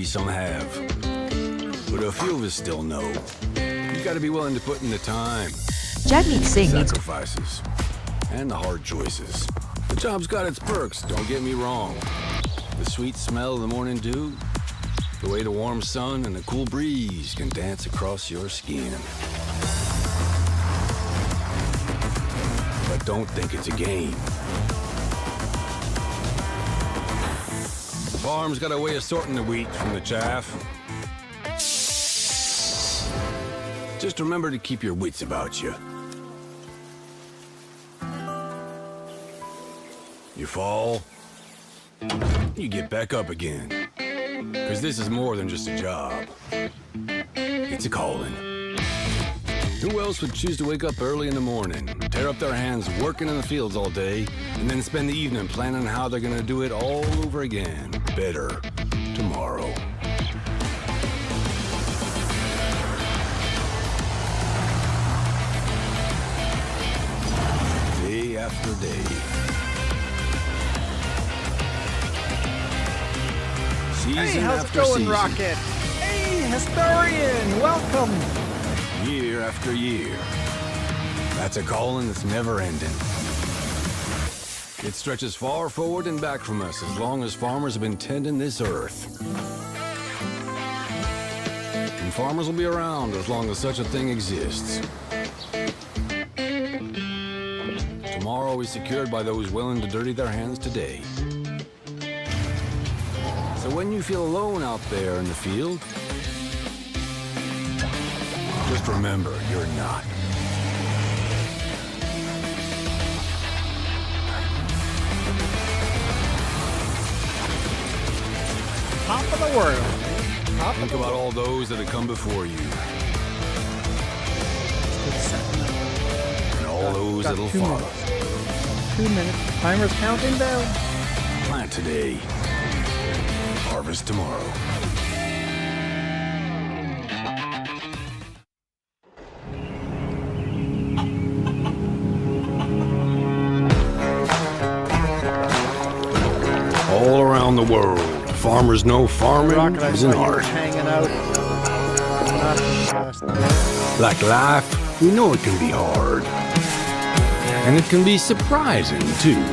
some have. But a few of us still know. You gotta be willing to put in the time. Jagmeet Singh needs sacrifices. And the hard choices. The job's got its perks, don't get me wrong. The sweet smell of the morning dew, the way the warm sun and the cool breeze can dance across your skin. But don't think it's a game. The farm's got a way of sorting the wheat from the chaff. Just remember to keep your wits about you. You fall, you get back up again. Because this is more than just a job. It's a calling. Who else would choose to wake up early in the morning, tear up their hands working in the fields all day, and then spend the evening planning how they're gonna do it all over again, better, tomorrow? Day after day. Hey, how's it going, Rocket? Hey, historian, welcome. Year after year. That's a calling that's never ending. It stretches far forward and back from us as long as farmers have been tending this earth. And farmers will be around as long as such a thing exists. Tomorrow is secured by those willing to dirty their hands today. So when you feel alone out there in the field, just remember, you're not. Top of the world. Think about all those that have come before you. And all those that'll follow. 2 minutes. Timer's counting down. Plant today. Harvest tomorrow. All around the world, farmers know farming is an art. Hanging out. Like life, we know it can be hard. And it can be surprising, too.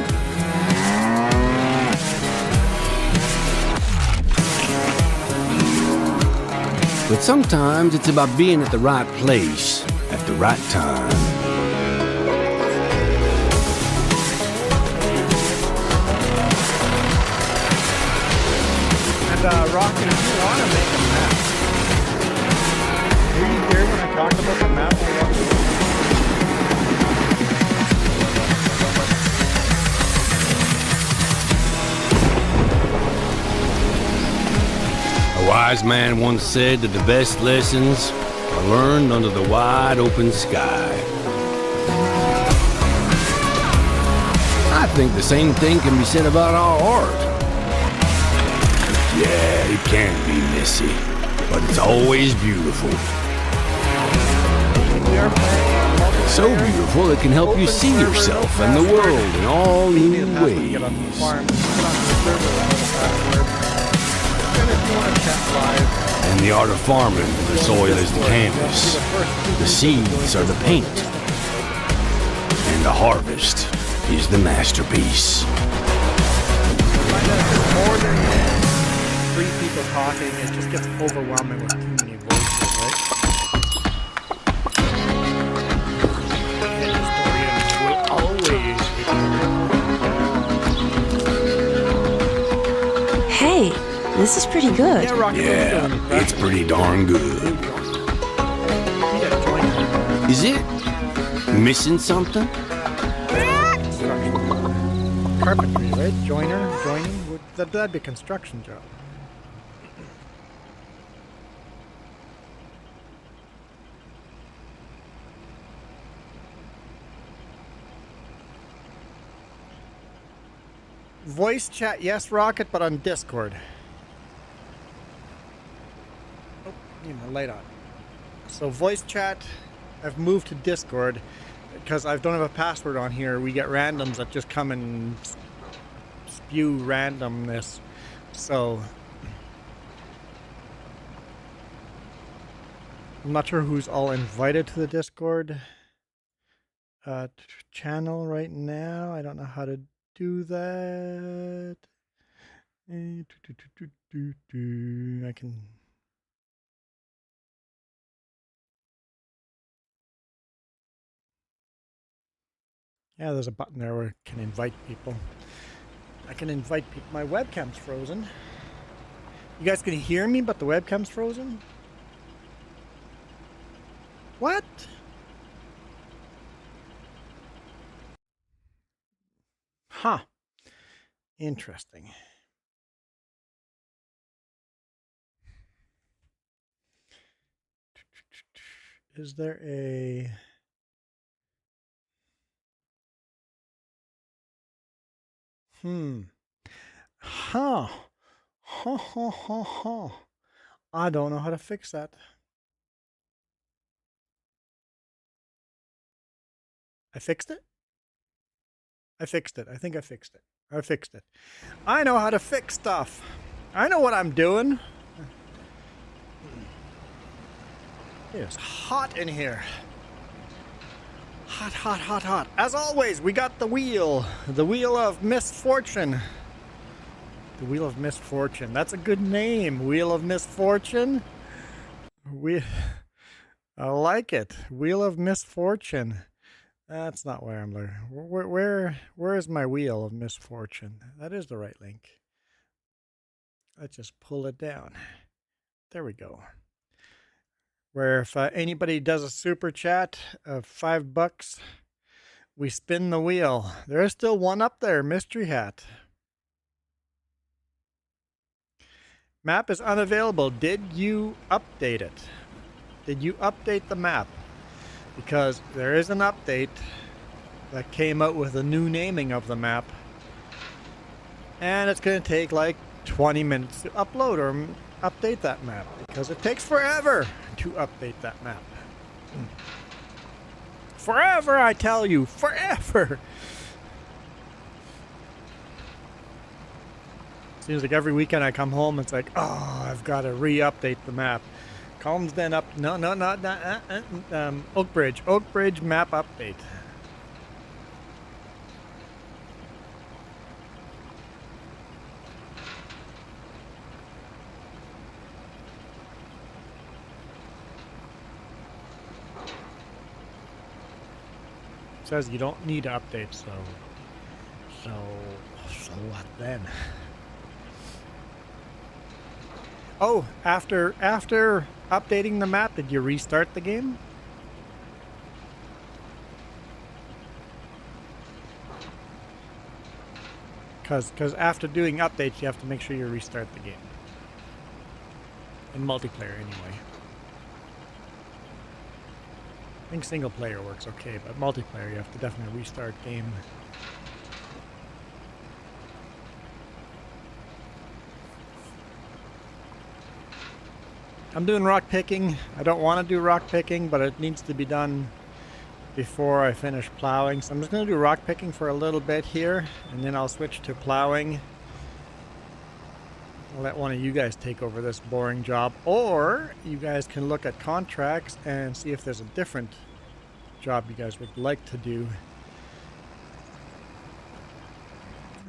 But sometimes it's about being at the right place at the right time. And Rocket, if you want to make a map, were you here when I talked about the map? A wise man once said that the best lessons are learned under the wide open sky. I think the same thing can be said about our art. Yeah, it can be messy, but it's always beautiful. So beautiful it can help you see yourself and the world in all new ways. And the art of farming, the soil is the canvas, the seeds are the paint, and the harvest is the masterpiece. More than 3 people talking, it just gets overwhelming with too many voices, right? Hey, this is pretty good. Yeah, Rocket, Yeah, it's pretty darn good. Is it missing something? Carpentry, right? Joining? That'd be a construction job. Voice chat, yes, Rocket, but on Discord. Oh, need my light on. So voice chat, I've moved to Discord because I don't have a password on here. We get randoms that just come and spew randomness. So I'm not sure who's all invited to the Discord channel right now. I don't know how to do that. I can. Yeah, there's a button there where I can invite people. I can invite people. My webcam's frozen. You guys can hear me, but the webcam's frozen? What? Huh. Interesting. Is there a... Huh. Huh, huh, huh, huh. I don't know how to fix that. I fixed it? I fixed it. I think I fixed it. I fixed it. I know how to fix stuff. I know what I'm doing. It is hot in here. Hot, hot, hot, hot. As always, we got the wheel. The wheel of misfortune. The wheel of misfortune. That's a good name. Wheel of misfortune. I like it. Wheel of misfortune. That's not where I'm looking. Where is my wheel of misfortune? That is the right link. Let's just pull it down. There we go. Where if anybody does a super chat of $5, we spin the wheel. There is still one up there, Mystery Hat. Map is unavailable. Did you update it? Did you update the map? Because there is an update that came out with a new naming of the map. And it's going to take like 20 minutes to upload or update that map. Because it takes forever to update that map. Forever, I tell you. Forever. Seems like every weekend I come home, it's like, oh, I've got to re-update the map. Calmsden up, no, not Oak Bridge map update. It says you don't need to update, so what then? Oh, after updating the map, did you restart the game? Because after doing updates, you have to make sure you restart the game. In multiplayer, anyway. I think single player works okay, but multiplayer, you have to definitely restart game. I'm doing rock picking. I don't want to do rock picking, but it needs to be done before I finish plowing. So I'm just going to do rock picking for a little bit here, and then I'll switch to plowing. I'll let one of you guys take over this boring job, or you guys can look at contracts and see if there's a different job you guys would like to do.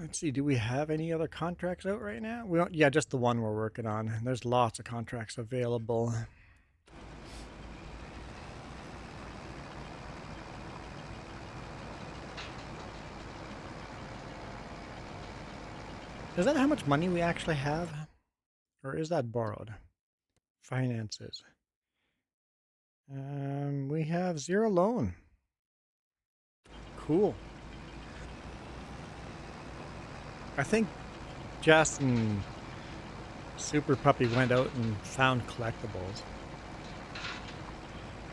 Let's see, do we have any other contracts out right now? We don't, yeah, just the one we're working on. There's lots of contracts available. Is that how much money we actually have? Or is that borrowed? Finances. We have 0 loan. Cool. I think Jess and Super Puppy went out and found collectibles.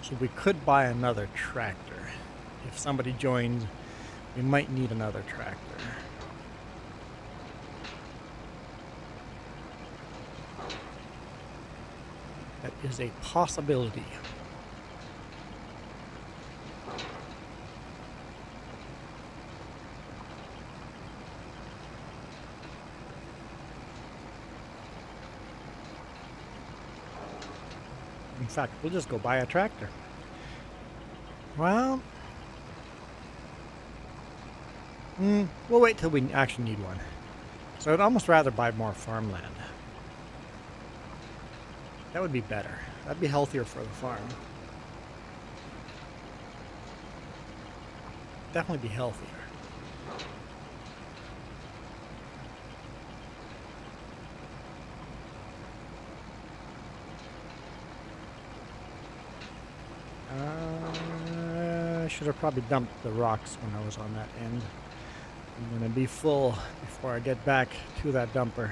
So we could buy another tractor. If somebody joins, we might need another tractor. That is a possibility. fact, we'll just go buy a tractor. Well, we'll wait till we actually need one. So I'd almost rather buy more farmland. That would be better. That'd be healthier for the farm. Definitely be healthier. I should have probably dumped the rocks when I was on that end. I'm going to be full before I get back to that dumper.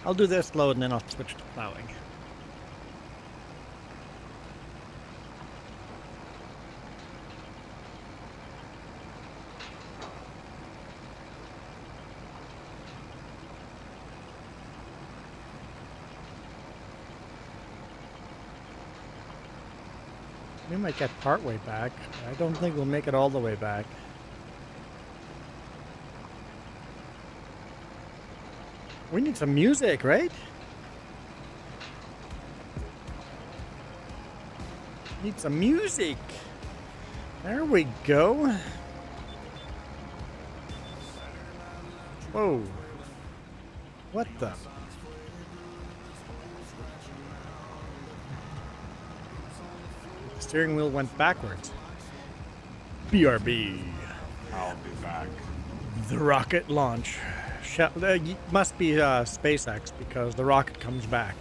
I'll do this load and then I'll switch to plowing. We might get part way back. I don't think we'll make it all the way back. We need some music, right? Need some music. There we go. Whoa. What the? The steering wheel went backwards. BRB. I'll be back. The rocket launch. Must be SpaceX because the rocket comes back.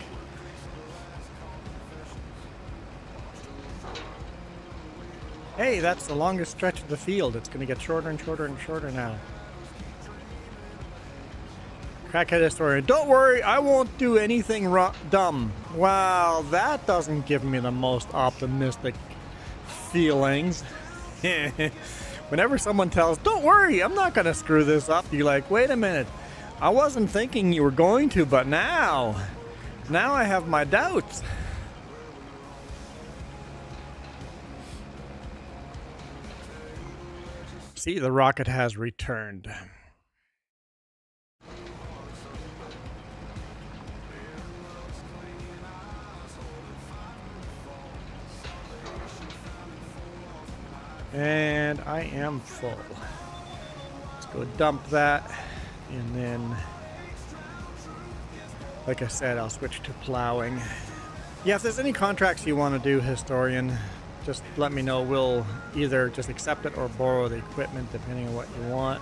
Hey, that's the longest stretch of the field. It's going to get shorter and shorter and shorter now. Crackhead historian, don't worry, I won't do anything dumb. Wow, that doesn't give me the most optimistic feelings. Whenever someone tells, don't worry, I'm not going to screw this up, you're like, wait a minute. I wasn't thinking you were going to, but now I have my doubts. See, the rocket has returned. And I am full. Let's go dump that. And then, like I said, I'll switch to plowing. Yeah, if there's any contracts you want to do, historian, just let me know. We'll either just accept it or borrow the equipment, depending on what you want.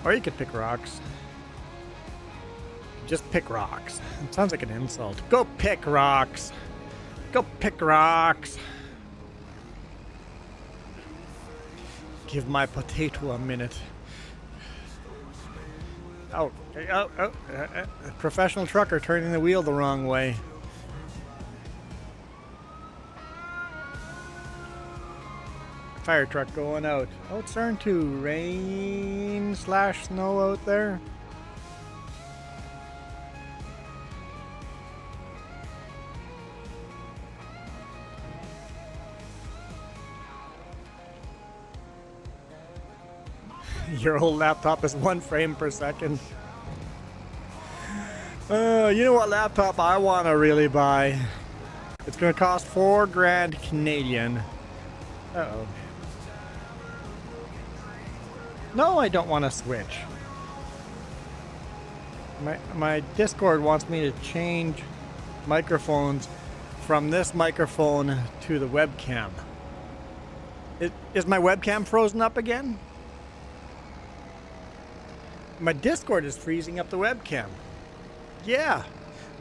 Or you could pick rocks. Just pick rocks. It sounds like an insult. Go pick rocks. Go pick rocks. Give my potato a minute. Oh, professional trucker turning the wheel the wrong way. Fire truck going out. Oh, it's starting to rain / snow out there. Your old laptop is 1 frame per second. You know what laptop I want to really buy? It's going to cost $4,000 Canadian. Uh-oh. No, I don't want to switch. My Discord wants me to change microphones from this microphone to the webcam. Is my webcam frozen up again? My Discord is freezing up the webcam. Yeah,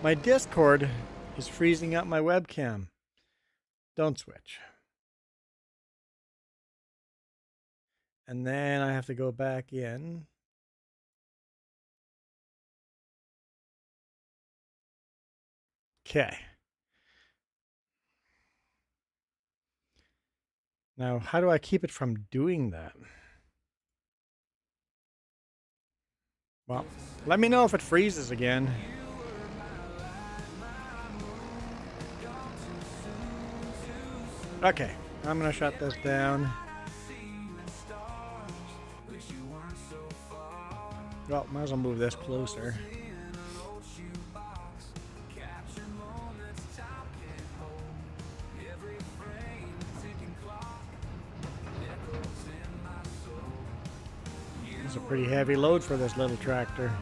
my Discord is freezing up my webcam. Don't switch. And then I have to go back in. Okay. Now, how do I keep it from doing that? Well, let me know if it freezes again. Okay, I'm gonna shut this down. Well, might as well move this closer. It's a pretty heavy load for this little tractor.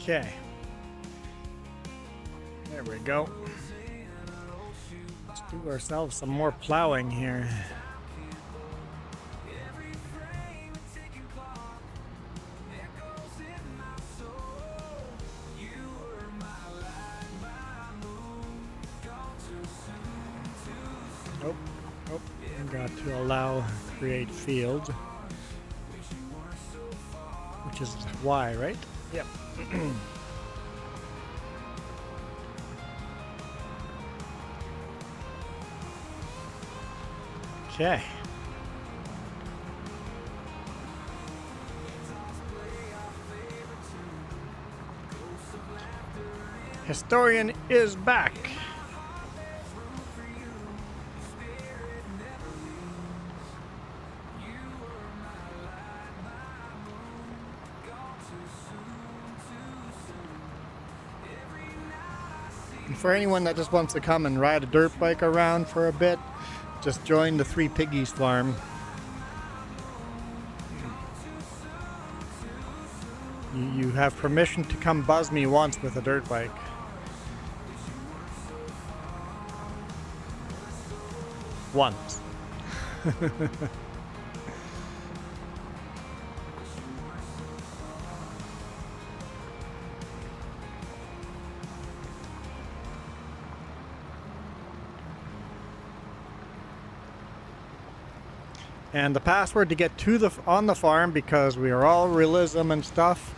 Okay. There we go. Let's do ourselves some more plowing here. Oh, I got to allow create field, which is Y, right? Yep. Okay. Historian is back. For anyone that just wants to come and ride a dirt bike around for a bit, just join the Three Piggies farm. You have permission to come buzz me once with a dirt bike. Once. And the password to get to on the farm, because we are all realism and stuff,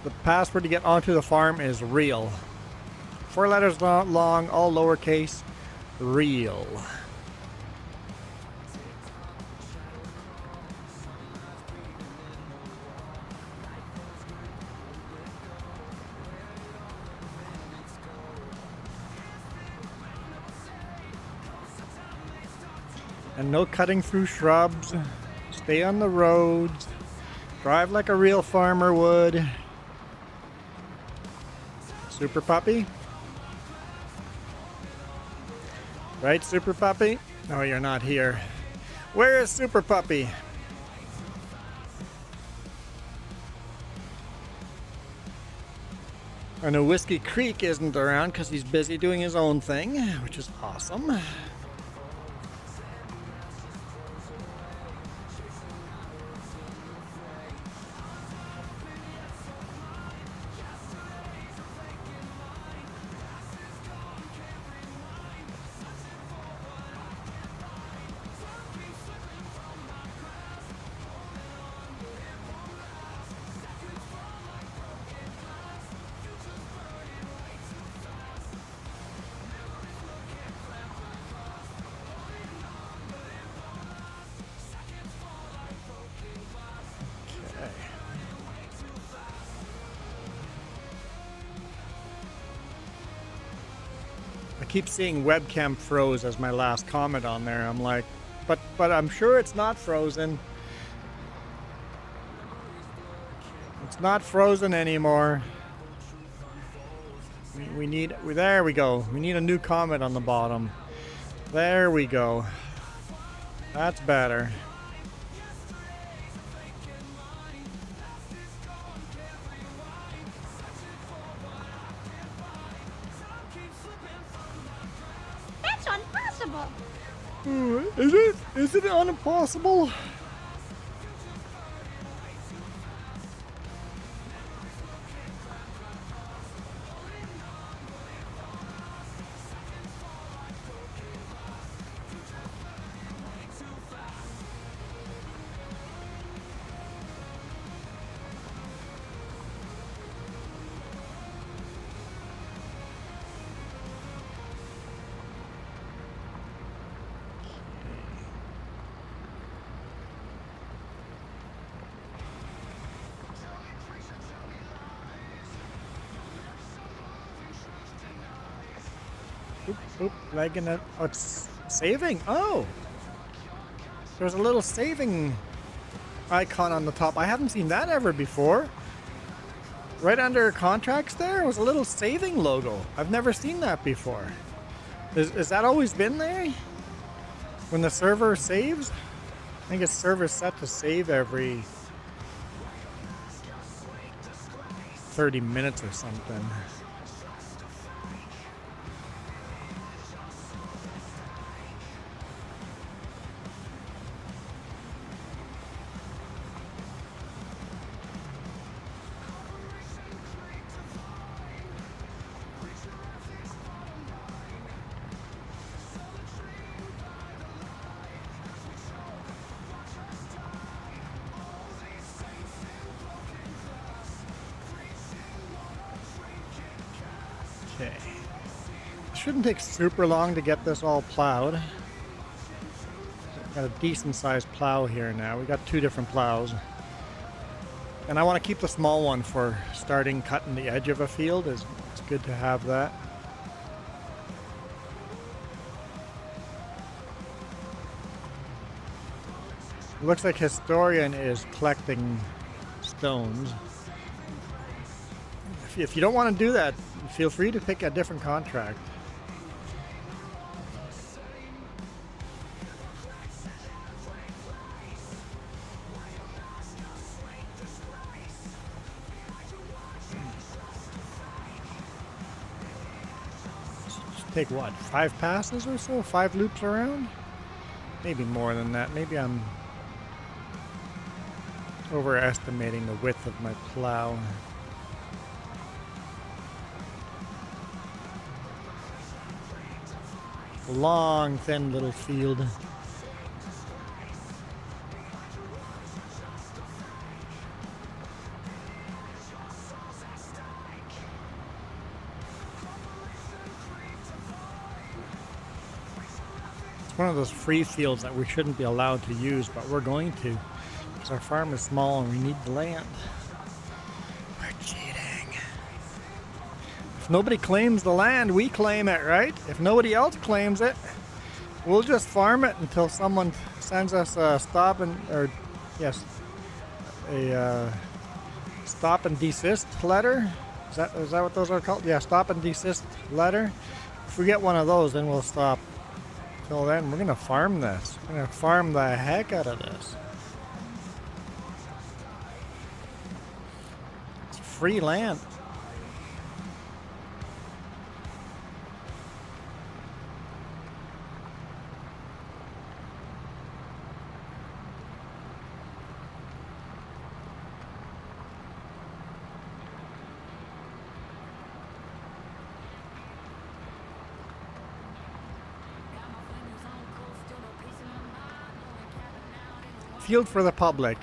the password to get onto the farm is real. 4 letters long, all lowercase, real. And no cutting through shrubs. Stay on the roads. Drive like a real farmer would. Super Puppy? Right, Super Puppy? No, you're not here. Where is Super Puppy? I know Whiskey Creek isn't around because he's busy doing his own thing, which is awesome. I keep seeing webcam froze as my last comment on there. I'm like, but I'm sure it's not frozen. It's not frozen anymore. We need, there we go. We need a new comment on the bottom. There we go. That's better. Is it? Is it impossible? Oop, oop, lagging it. Oh, it's saving. Oh, there's a little saving icon on the top. I haven't seen that ever before. Right under contracts there was a little saving logo. I've never seen that before. Is that always been there? When the server saves? I think its server's set to save every 30 minutes or something. Okay. It shouldn't take super long to get this all plowed. Got a decent sized plow here now. We got 2 different plows. And I want to keep the small one for starting cutting the edge of a field. It's good to have that. It looks like Historian is collecting stones. If you don't want to do that, feel free to pick a different contract. Just take what, 5 passes or so? 5 loops around? Maybe more than that. Maybe I'm overestimating the width of my plow. Long, thin little field. It's one of those free fields that we shouldn't be allowed to use, but we're going to, because our farm is small and we need the land. We're cheating. If nobody claims the land, we claim it, right? If nobody else claims it, we'll just farm it until someone sends us a stop and desist letter. Is that what those are called? Yeah, stop and desist letter. If we get one of those, then we'll stop. Till then, we're gonna farm this. We're gonna farm the heck out of this. It's free land. Field for the public.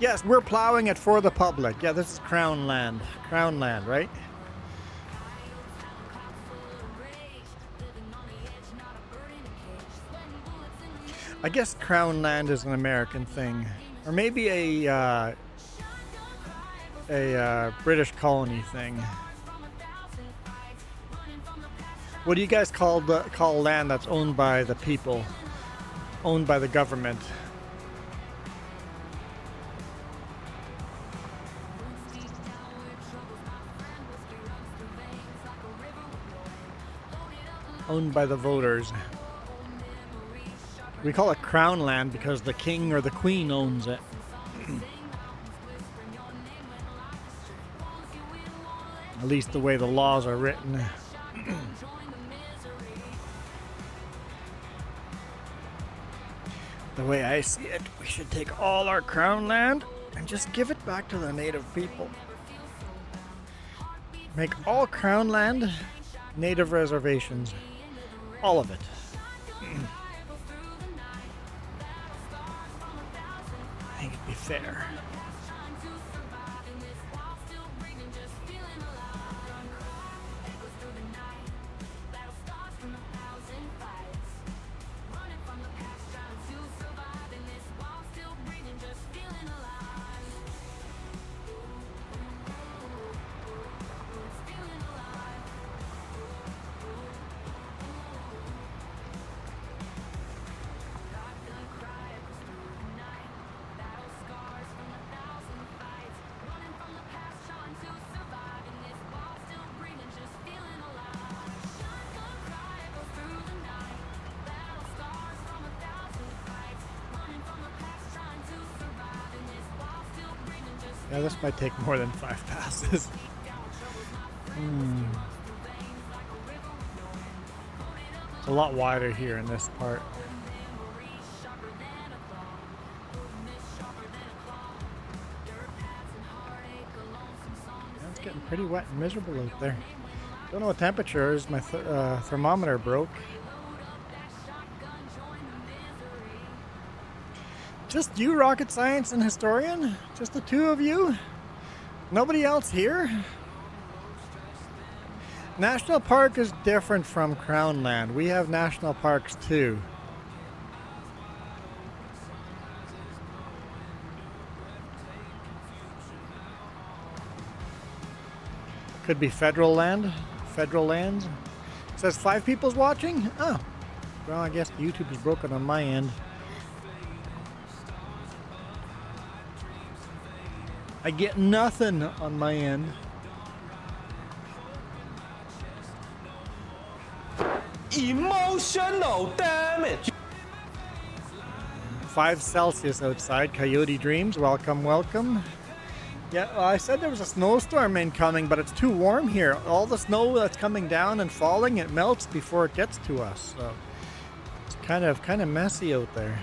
Yes, we're plowing it for the public. Yeah, this is Crown land. Crown land, right? I guess Crown land is an American thing. Or maybe a British colony thing. What do you guys call land that's owned by the people? Owned by the government? Owned by the voters. We call it crown land because the king or the queen owns it. At least the way the laws are written. The way I see it, we should take all our crown land and just give it back to the native people. Make all crown land native reservations. All of it. I think it'd be fair. Yeah, this might take more than 5 passes. It's a lot wider here in this part. It's getting pretty wet and miserable out there. Don't know what temperature is. My thermometer broke. Just you, rocket science and historian? Just the two of you? Nobody else here? National Park is different from Crown Land. We have national parks too. Could be federal land. Federal lands. It says 5 people's watching? Oh. Well, I guess YouTube is broken on my end. I get nothing on my end. Emotional damage. 5 Celsius outside. Coyote Dreams. Welcome, welcome. Yeah, well, I said there was a snowstorm incoming, but it's too warm here. All the snow that's coming down and falling, it melts before it gets to us. So it's kind of messy out there.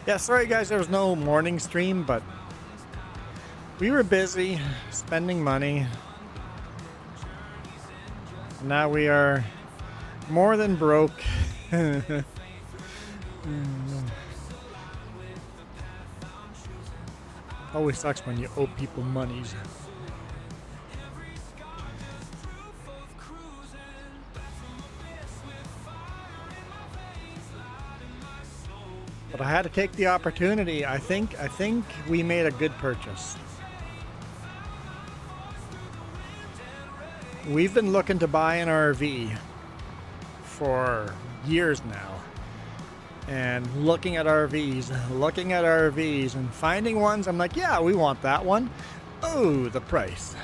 Yeah, sorry guys, there was no morning stream, but we were busy spending money. Now we are more than broke. Always sucks when you owe people monies. But I had to take the opportunity. I think we made a good purchase. We've been looking to buy an RV for years now. And looking at RVs and finding ones, I'm like, yeah, we want that one. Oh, the price.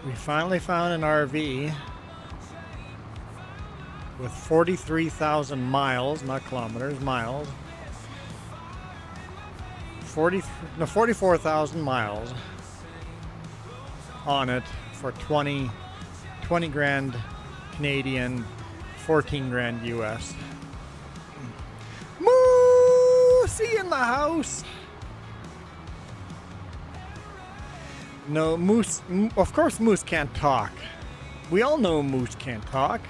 We finally found an RV with 43,000 miles, not kilometers, miles. 44,000 miles on it for 20 grand Canadian, 14 grand US. Moose in the house. No, Moose, of course Moose can't talk. We all know Moose can't talk.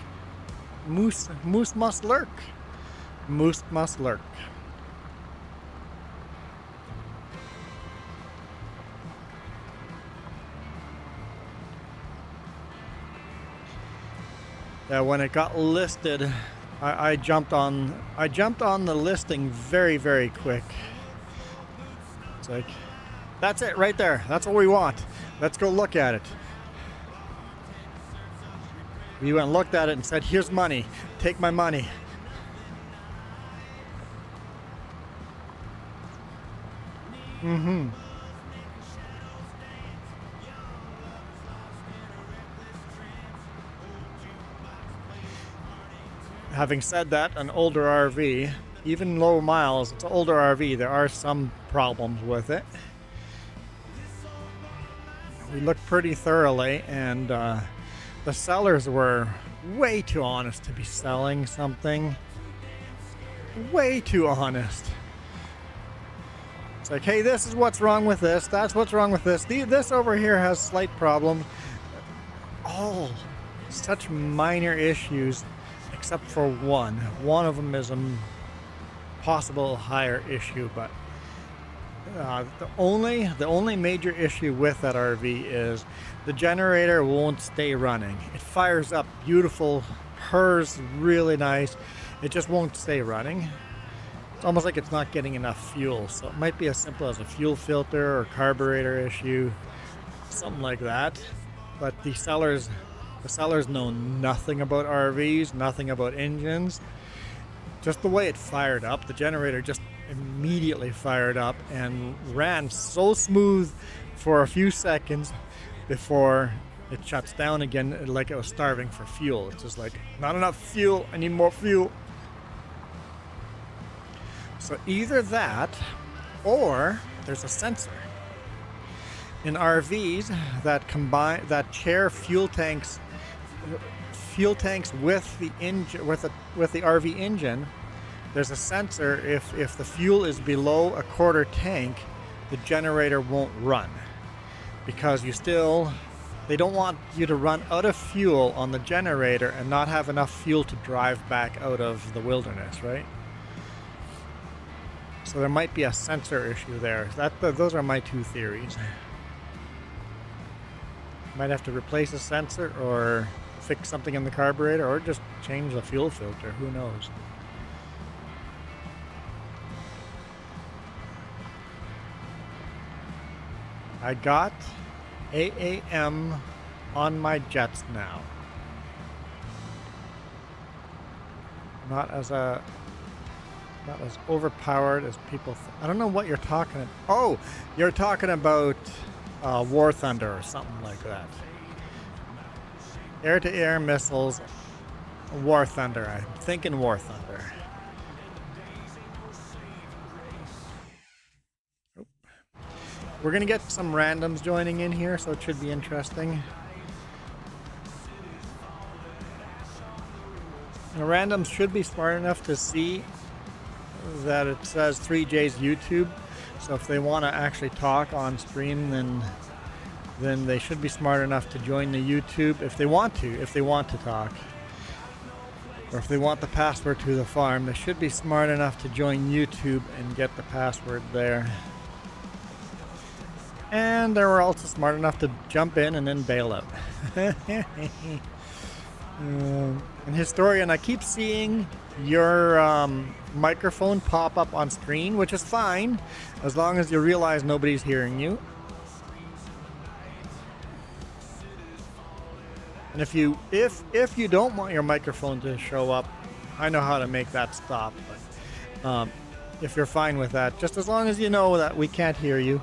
Moose must lurk. Moose must lurk. When it got listed, I jumped on the listing very, very quick. It's like, that's it right there. That's what we want. Let's go look at it. We went and looked at it and said, here's money. Take my money. Having said that, an older RV, even low miles, it's an older RV, there are some problems with it. We looked pretty thoroughly, and the sellers were way too honest to be selling something. Way too honest. It's like, hey, this is what's wrong with this, that's what's wrong with this. This over here has slight problems. Oh, such minor issues. Except for one. One of them is a possible higher issue, but the only major issue with that RV is the generator won't stay running. It fires up beautiful, purrs really nice. It just won't stay running. It's almost like it's not getting enough fuel. So it might be as simple as a fuel filter or carburetor issue, something like that. But the sellers know nothing about RVs, nothing about engines. Just the way it fired up, the generator just immediately fired up and ran so smooth for a few seconds before it shuts down again like it was starving for fuel. It's just like, not enough fuel, I need more fuel. So either that, or there's a sensor in RVs that share fuel tanks with the engine, with the RV engine. There's a sensor. If the fuel is below a quarter tank, the generator won't run, because they don't want you to run out of fuel on the generator and not have enough fuel to drive back out of the wilderness, right? So there might be a sensor issue there. Those are my two theories. Might have to replace a sensor or fix something in the carburetor or just change the fuel filter. Who knows? I got AAM on my jets now. Not as overpowered as people I don't know what you're talking about. Oh, you're talking about War Thunder or something like that. Air-to-air missiles, War Thunder. I'm thinking War Thunder. Oh. We're going to get some randoms joining in here, so it should be interesting. The randoms should be smart enough to see that it says 3J's YouTube. So if they want to actually talk on stream, then they should be smart enough to join the YouTube if they want to talk. Or if they want the password to the farm, they should be smart enough to join YouTube and get the password there. And they were also smart enough to jump in and then bail out. And Historian, I keep seeing your microphone pop up on screen, which is fine as long as you realize nobody's hearing you. And if you don't want your microphone to show up, I know how to make that stop. But if you're fine with that, just as long as you know that we can't hear you.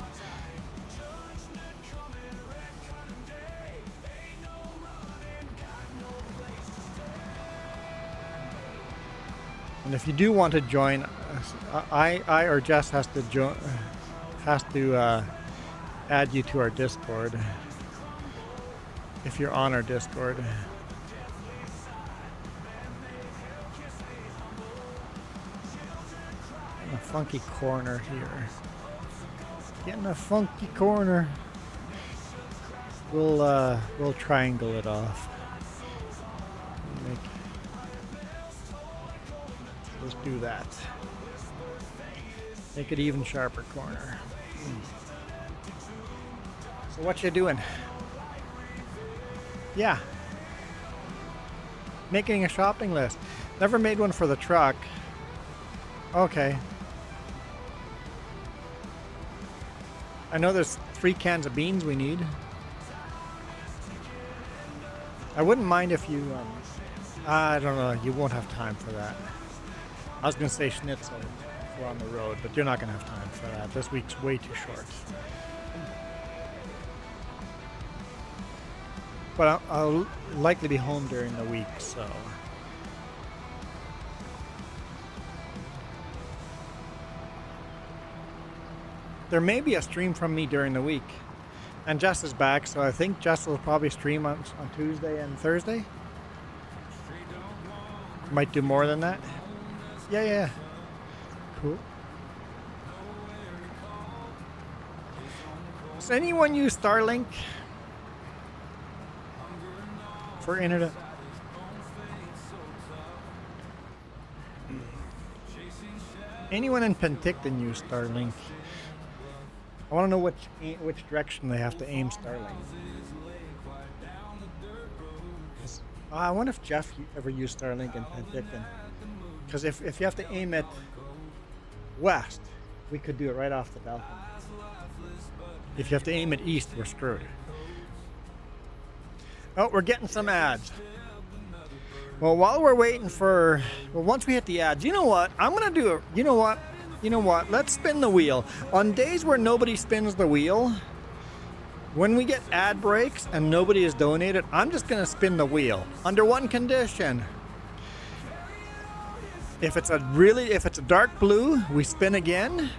And if you do want to join, I or Jess has to add you to our Discord. If you're on our Discord. In a funky corner here. Getting a funky corner. We'll triangle it off. Let's do that. Make it even sharper corner. So what you doing? Yeah. Making a shopping list. Never made one for the truck. Okay. I know there's 3 cans of beans we need. I wouldn't mind if you, I don't know, you won't have time for that. I was going to say schnitzel if we're on the road, but you're not going to have time for that. This week's way too short. But I'll likely be home during the week, so. There may be a stream from me during the week. And Jess is back, so I think Jess will probably stream on Tuesday and Thursday. Might do more than that. Yeah. Cool. Does anyone use Starlink for internet? Anyone in Penticton use Starlink? I want to know which direction they have to aim Starlink. I wonder if Jeff ever used Starlink in Penticton. Because if you have to aim it west, we could do it right off the balcony. If you have to aim it east, we're screwed. Oh, we're getting some ads. Well, while we're waiting for... Well, once we hit the ads, you know what? I'm going to do it. You know what? Let's spin the wheel. On days where nobody spins the wheel, When we get ad breaks and nobody has donated, I'm just going to spin the wheel under one condition. If it's a dark blue, we spin again.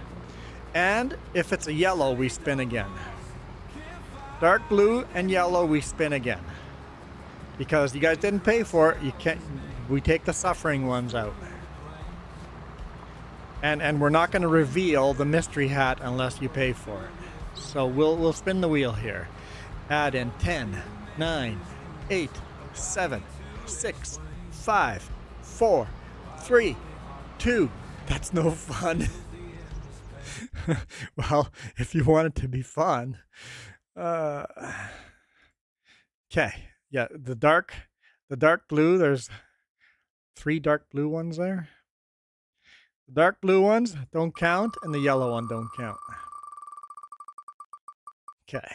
And if it's a yellow, we spin again. Dark blue and yellow, we spin again. Because you guys didn't pay for it, we take the suffering ones out. And we're not going to reveal the mystery hat unless you pay for it. So we'll spin the wheel here. Add in 10, 9, 8, 7, 6, 5, 4, 3, 2. That's no fun. Well, if you want it to be fun. Okay. Yeah, the dark blue, there's 3 dark blue ones there. The dark blue ones don't count, and the yellow one don't count. Okay.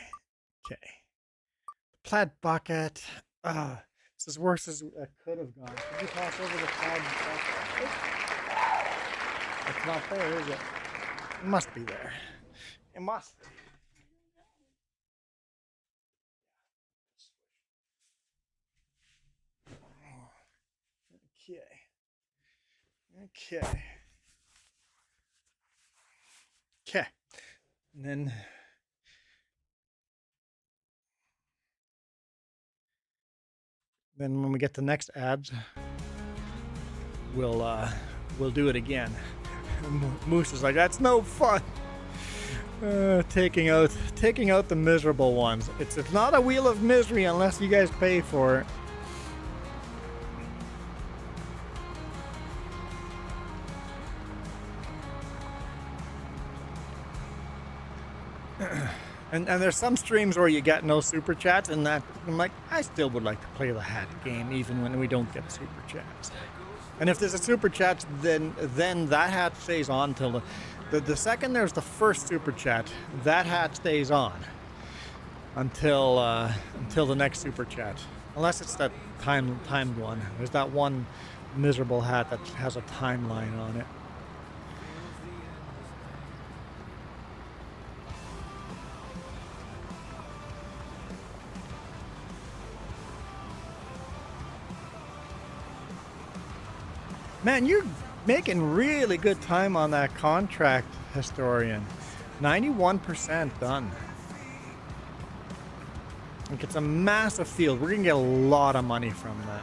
Plaid bucket. This is worse as it could have gone. Did you pass over the plaid bucket? It's not there, is it? It must be there. It must be. Okay. And then when we get the next ads, we'll do it again. Moose is like, that's no fun. Taking out the miserable ones. It's not a wheel of misery unless you guys pay for it. And there's some streams where you get no super chats, and that I'm like, I still would like to play the hat game even when we don't get super chats. And if there's a super chat, then that hat stays on till the second there's the first super chat, that hat stays on until the next super chat, unless it's that timed one. There's that one miserable hat that has a timeline on it. Man, you're making really good time on that contract, historian. 91% done. Like, it's a massive field. We're gonna get a lot of money from that.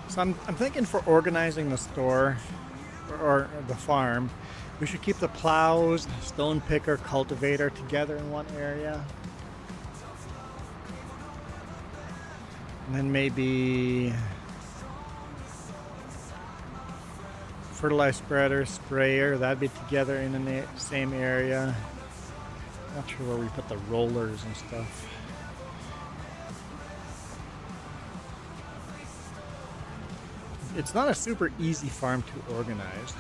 So I'm thinking for organizing the store or the farm, we should keep the plows, stone picker, cultivator together in one area. And then maybe fertilizer spreader, sprayer, that'd be together in the same area. Not sure where we put the rollers and stuff. It's not a super easy farm to organize.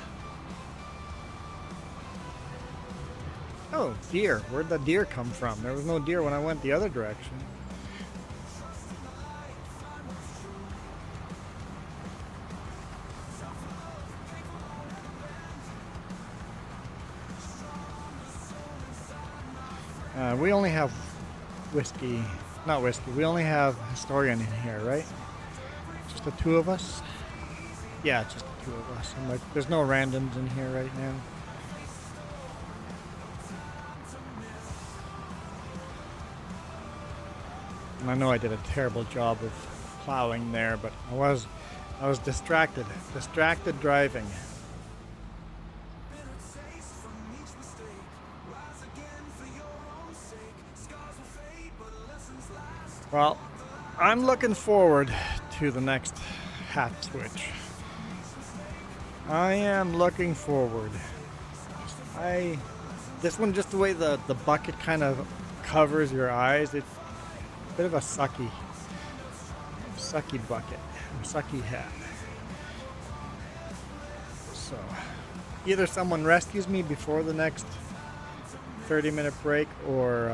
Oh, deer. Where'd the deer come from? There was no deer when I went the other direction. We only have whiskey. Not whiskey. We only have historian in here, right? Just the two of us? Yeah, it's just the two of us. I'm like, there's no randoms in here right now. And I know I did a terrible job of plowing there, but I was distracted. Distracted driving. Well, I'm looking forward to the next hat switch. I am looking forward. This one, just the way the bucket kind of covers your eyes, it's a bit of a sucky sucky bucket, or sucky hat. So, either someone rescues me before the next 30-minute break, or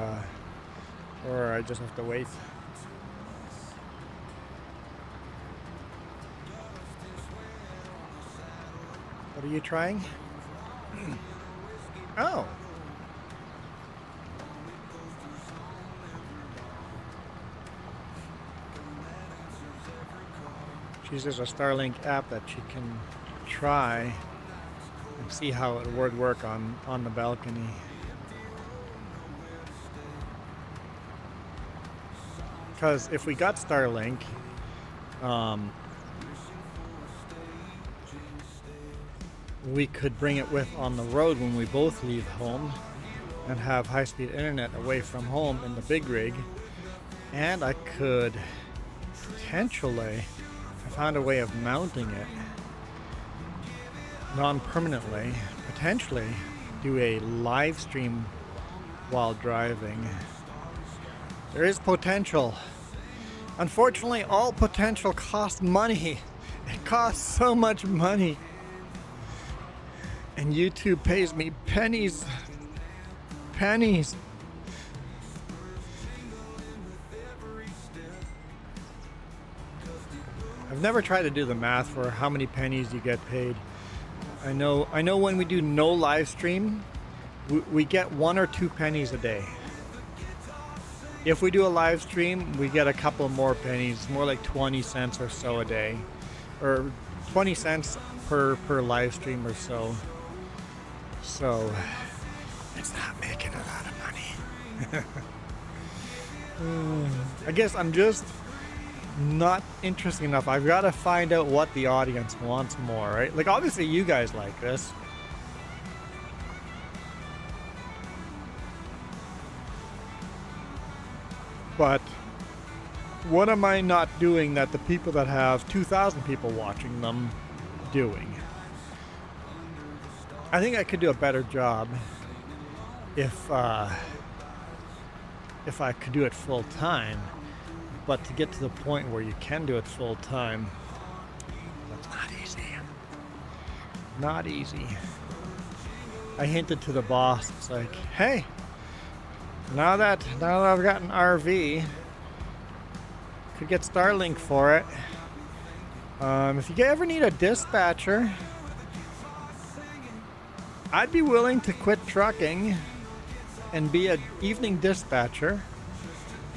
I just have to wait. What are you trying? Oh. She's just a Starlink app that she can try and see how it would work on the balcony. Because if we got Starlink, we could bring it with on the road when we both leave home and have high-speed internet away from home in the big rig. And I could potentially, I found a way of mounting it non-permanently, potentially do a live stream while driving. There is potential. Unfortunately, all potential costs money. It costs so much money. And YouTube pays me pennies. Pennies. I've never tried to do the math for how many pennies you get paid. I know when we do no live stream, we get 1 or 2 pennies a day. If we do a live stream, we get a couple more pennies, more like 20 cents or so a day, or 20 cents per live stream or so. So it's not making a lot of money. I guess I'm just not interesting enough. I've got to find out what the audience wants more, right? Like, obviously you guys like this. But what am I not doing that the people that have 2,000 people watching them doing? I think I could do a better job if I could do it full time. But to get to the point where you can do it full time, that's not easy. Not easy. I hinted to the boss, it's like, hey, now that I've got an RV, could get Starlink for it. If you ever need a dispatcher, I'd be willing to quit trucking and be an evening dispatcher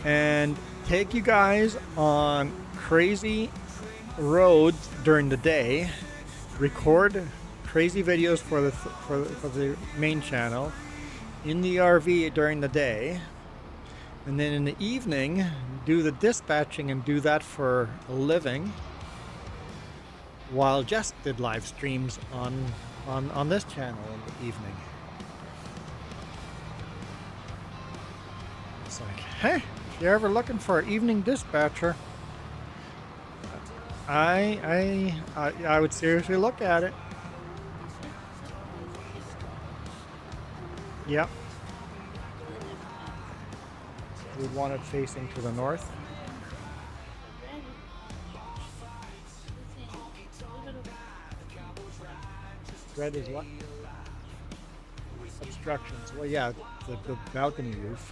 and take you guys on crazy roads during the day, record crazy videos for the main channel in the RV during the day, and then in the evening do the dispatching and do that for a living, while Jess did live streams on this channel in the evening. It's like, hey, if you're ever looking for an evening dispatcher, I would seriously look at it. Yep. We want it facing to the north. Red is what? Obstructions. Well, yeah, the balcony roof.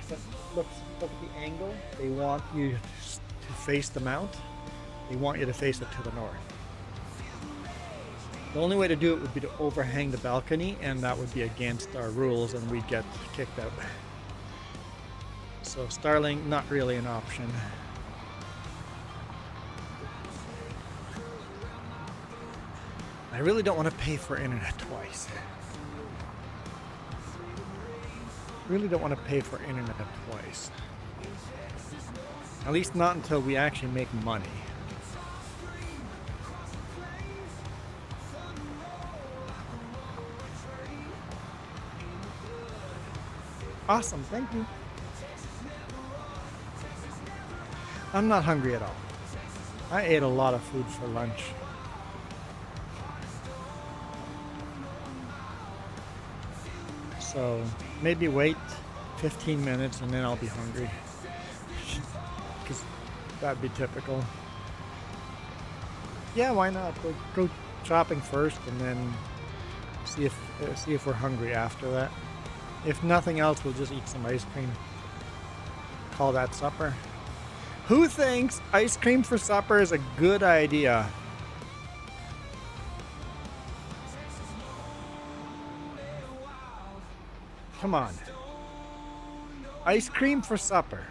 But look at the angle. They want you to face the mount. They want you to face it to the north. The only way to do it would be to overhang the balcony, and that would be against our rules, and we'd get kicked out. So Starlink, not really an option. I really don't want to pay for internet twice. Really don't want to pay for internet twice. At least not until we actually make money. Awesome, thank you. I'm not hungry at all. I ate a lot of food for lunch. So maybe wait 15 minutes and then I'll be hungry. Because that'd be typical. Yeah, why not? Go shopping first and then see if we're hungry after that. If nothing else, we'll just eat some ice cream. Call that supper. Who thinks ice cream for supper is a good idea? Come on. Ice cream for supper.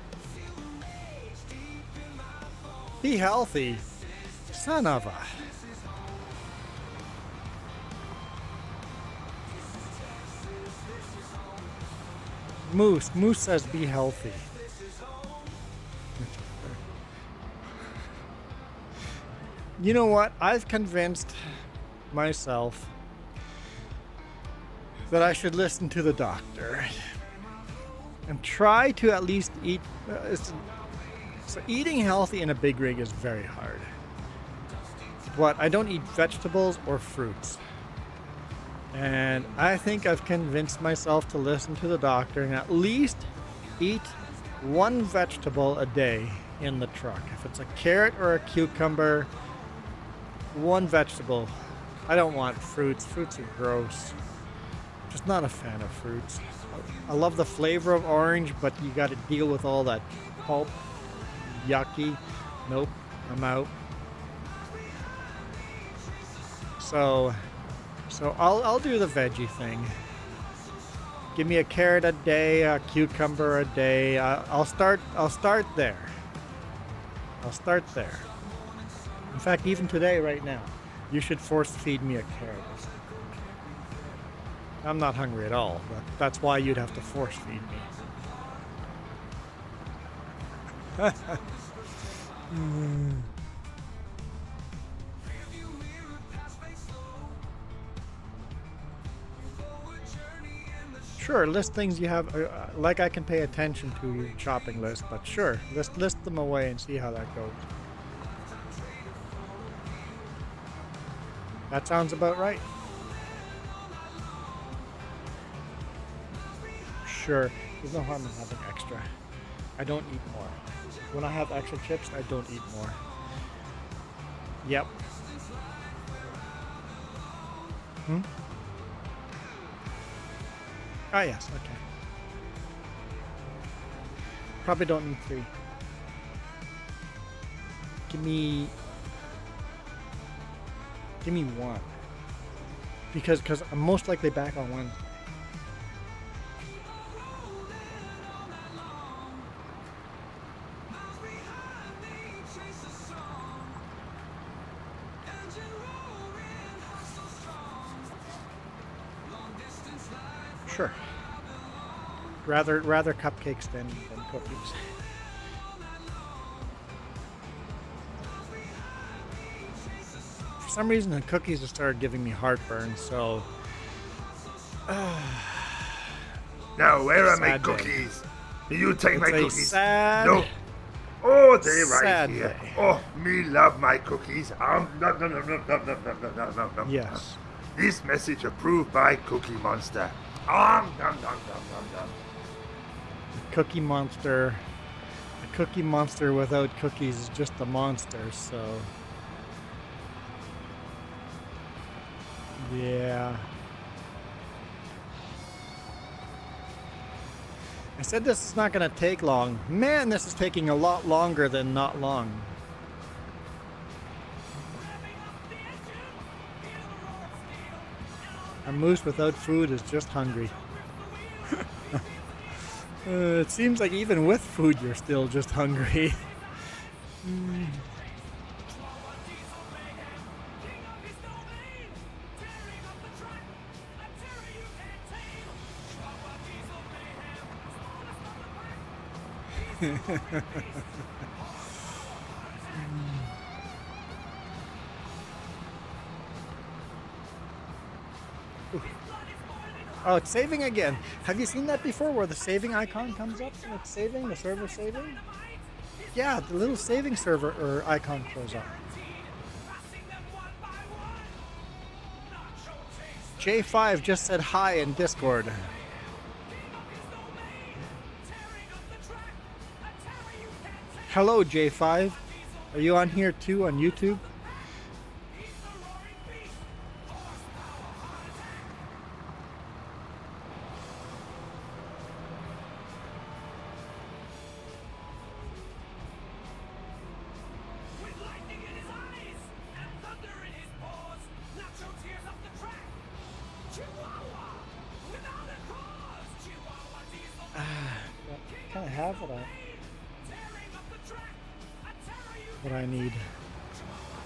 Be healthy. Son of a... Moose says be healthy. You know what? I've convinced myself that I should listen to the doctor and try to at least eat. So eating healthy in a big rig is very hard. But I don't eat vegetables or fruits. And I think I've convinced myself to listen to the doctor and at least eat one vegetable a day in the truck. If it's a carrot or a cucumber, one vegetable. I don't want fruits. Fruits are gross. Just not a fan of fruits. I love the flavor of orange, but you got to deal with all that pulp. Yucky. Nope, I'm out. So I'll do the veggie thing. Give me a carrot a day, a cucumber a day. I'll start there. I'll start there. In fact, even today, right now, you should force feed me a carrot. I'm not hungry at all, but that's why you'd have to force feed me. Sure, list things you have, like I can pay attention to your shopping list, but sure, list them away and see how that goes. That sounds about right. Sure, there's no harm in having extra. I don't eat more. When I have extra chips, I don't eat more. Yep. Ah, yes, okay. Probably don't need 3. Give me 1. Because I'm most likely back on Wednesday. Sure. Rather cupcakes than cookies. For some reason, the cookies have started giving me heartburn, so... Now, where are my Sad cookies? You take my It's a cookies. sad, No. Oh, they right sad here. day. Oh, me love my cookies. No. Yes. This message approved by Cookie Monster. Nom. Cookie Monster. A Cookie Monster without cookies is just a monster, so... Yeah. I said this is not going to take long. Man, this is taking a lot longer than not long. A moose without food is just hungry. It seems like even with food, you're still just hungry. Oh, it's saving again. Have you seen that before where the saving icon comes up and it's saving, the server saving? Yeah, the little saving server or icon shows up. J5 just said hi in Discord. Hello, J5. Are you on here too on YouTube? Kind of have what I need.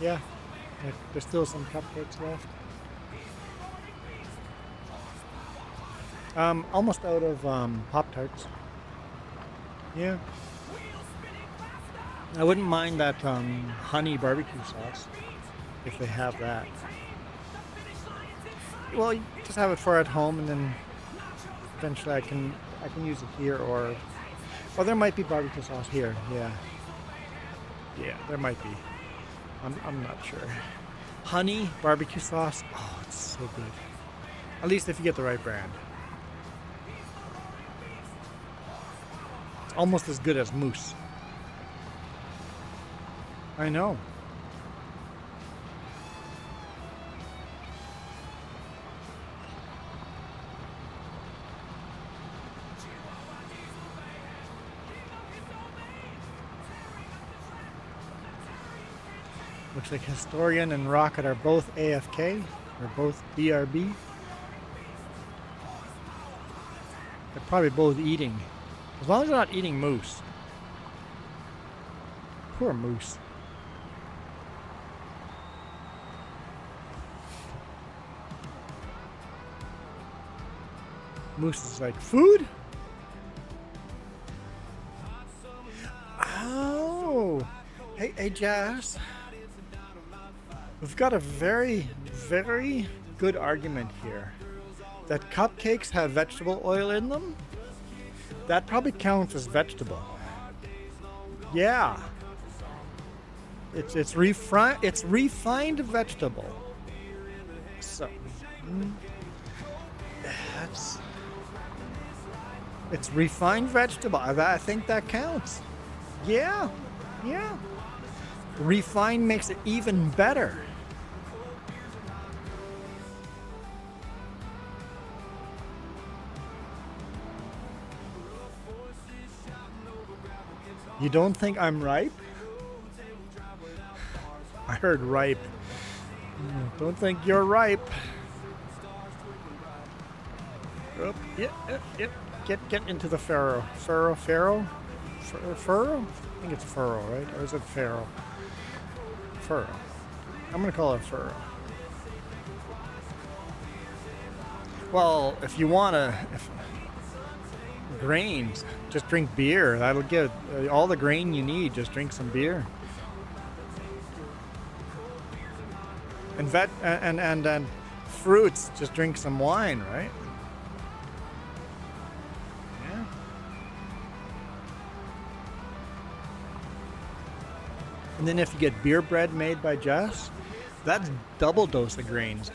Yeah, there's still some cupcakes left. Almost out of Pop-Tarts. Yeah. I wouldn't mind that honey barbecue sauce if they have that. Well, you just have it for at home, and then eventually I can use it here, or there might be barbecue sauce here. Yeah, there might be. I'm not sure. Honey barbecue sauce. Oh, it's so good. At least if you get the right brand. It's almost as good as Moose. I know. Looks like Historian and Rocket are both AFK. They're both BRB. They're probably both eating. As long as they're not eating Moose. Poor Moose. Moose is like, food? Oh! Hey, Jazz. We've got a very, very good argument here. That cupcakes have vegetable oil in them? That probably counts as vegetable. Yeah. It's refined vegetable. So it's refined vegetable. I think that counts. Yeah. Refined makes it even better. You don't think I'm ripe? I heard ripe. Don't think you're ripe. Oh, yeah. Get into the furrow. Furrow? I think it's furrow, right? Or is it farrow? Furrow. I'm gonna call it furrow. Well, if you wanna, grains, just drink beer. That'll get all the grain you need. Just drink some beer. And fruits, just drink some wine, right? Yeah. And then if you get beer bread made by Jess, that's double dose of grains.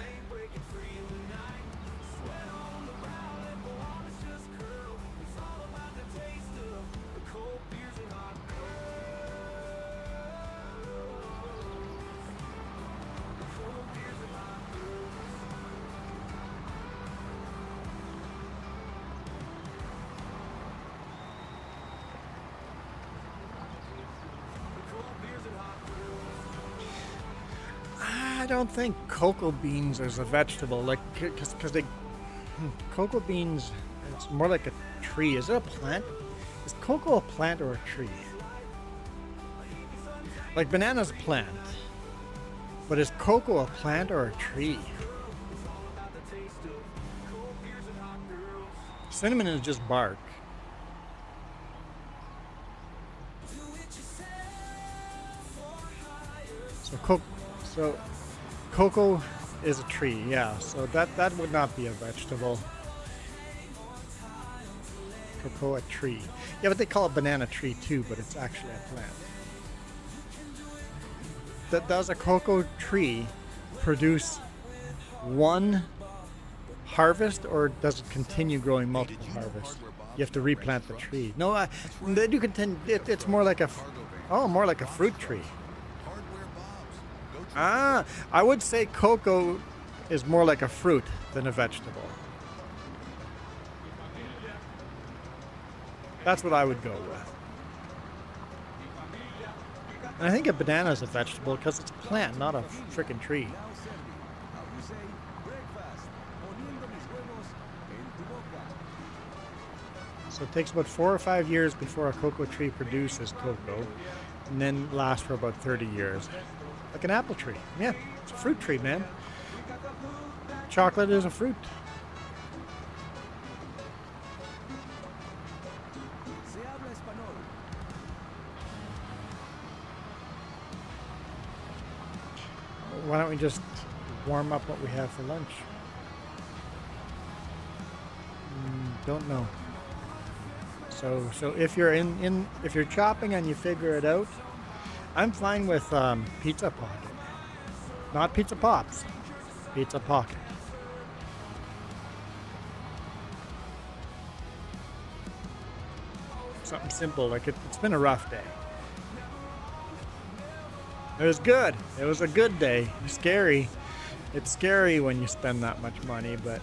I don't think cocoa beans is a vegetable, like, because cocoa beans, it's more like a tree. Is it a plant? Is cocoa a plant or a tree? Like banana's a plant, but is cocoa a plant or a tree? Cinnamon is just bark. So cocoa is a tree, yeah. So that would not be a vegetable. Cocoa, a tree. Yeah, but they call it banana tree too, but it's actually a plant. Does a cocoa tree produce one harvest, or does it continue growing multiple harvests? You have to replant the tree. No, they do continue. It's more like Oh, more like a fruit tree. Ah, I would say cocoa is more like a fruit than a vegetable. That's what I would go with. And I think a banana is a vegetable because it's a plant, not a freaking tree. So it takes about 4 or 5 years before a cocoa tree produces cocoa, and then lasts for about 30 years. Like an apple tree. Yeah, it's a fruit tree, man. Chocolate is a fruit. Why don't we just warm up what we have for lunch? Don't know. So if you're if you're chopping and you figure it out, I'm fine with Pizza Pocket, not Pizza Pops, Pizza Pocket. Something simple, like it's been a rough day. It was good. It was a good day. Scary. It's scary when you spend that much money, but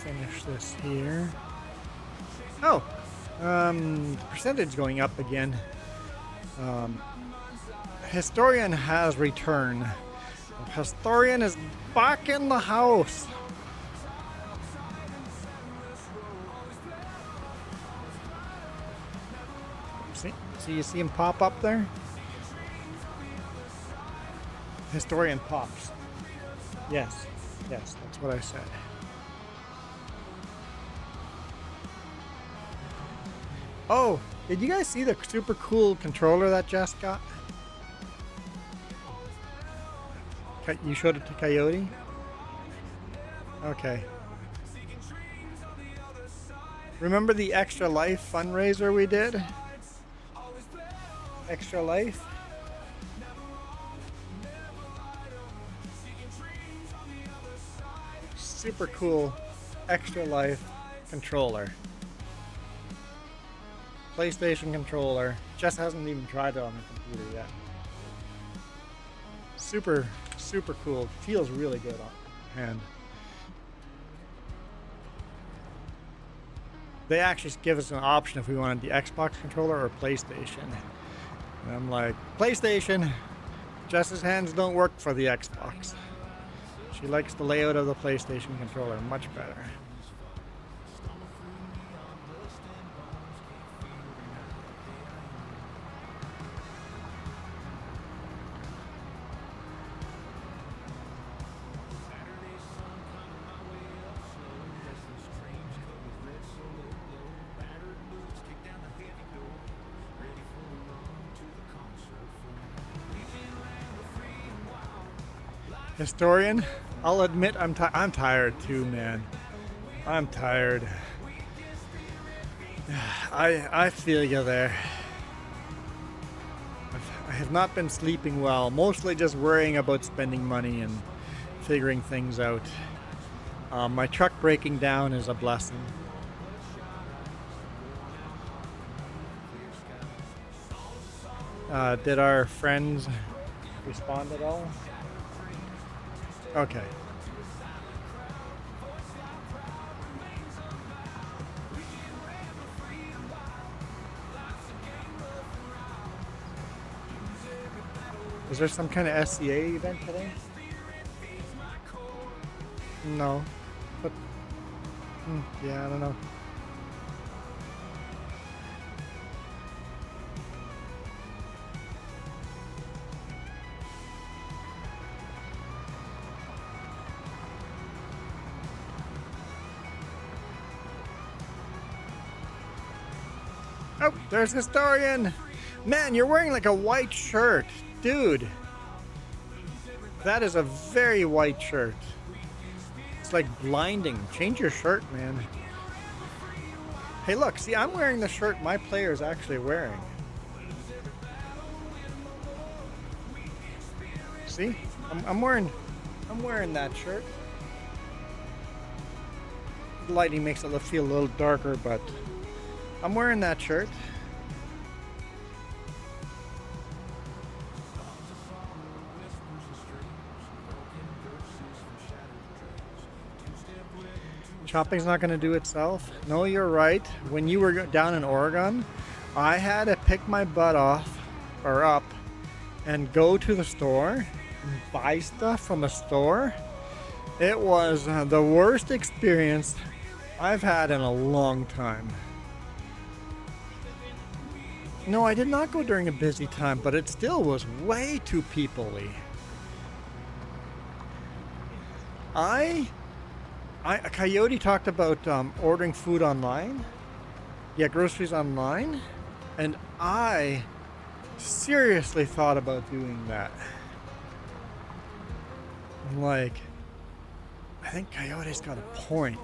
finish this here. Oh, the percentage going up again. Historian has returned. Historian is back in the house. See, you see him pop up there? Historian pops. Yes, that's what I said. Oh, did you guys see the super cool controller that Jess got? You showed it to Coyote? Okay. Remember the Extra Life fundraiser we did? Extra Life? Super cool Extra Life controller. PlayStation controller. Jess hasn't even tried it on the computer yet. Super cool. Feels really good on hand. They actually give us an option if we wanted the Xbox controller or PlayStation. And I'm like, PlayStation. Jess's hands don't work for the Xbox. She likes the layout of the PlayStation controller much better. Historian, I'll admit I'm tired too, man. I'm tired. I feel you there. I have not been sleeping well, mostly just worrying about spending money and figuring things out. My truck breaking down is a blessing. Did our friends respond at all? Okay. Is there some kind of SCA event today? No. But, yeah, I don't know. Oh, there's Historian. Man, you're wearing like a white shirt. Dude. That is a very white shirt. It's like blinding. Change your shirt, man. Hey, look. See, I'm wearing the shirt my player is actually wearing. See? I'm wearing that shirt. The lighting makes it feel a little darker, but I'm wearing that shirt. Chopping's not going to do itself. No, you're right. When you were down in Oregon, I had to pick my butt off or up and go to the store and buy stuff from a store. It was the worst experience I've had in a long time. No, I did not go during a busy time, but it still was way too people-y. Coyote talked about ordering food online. Yeah, groceries online. And I seriously thought about doing that. Like, I think Coyote's got a point.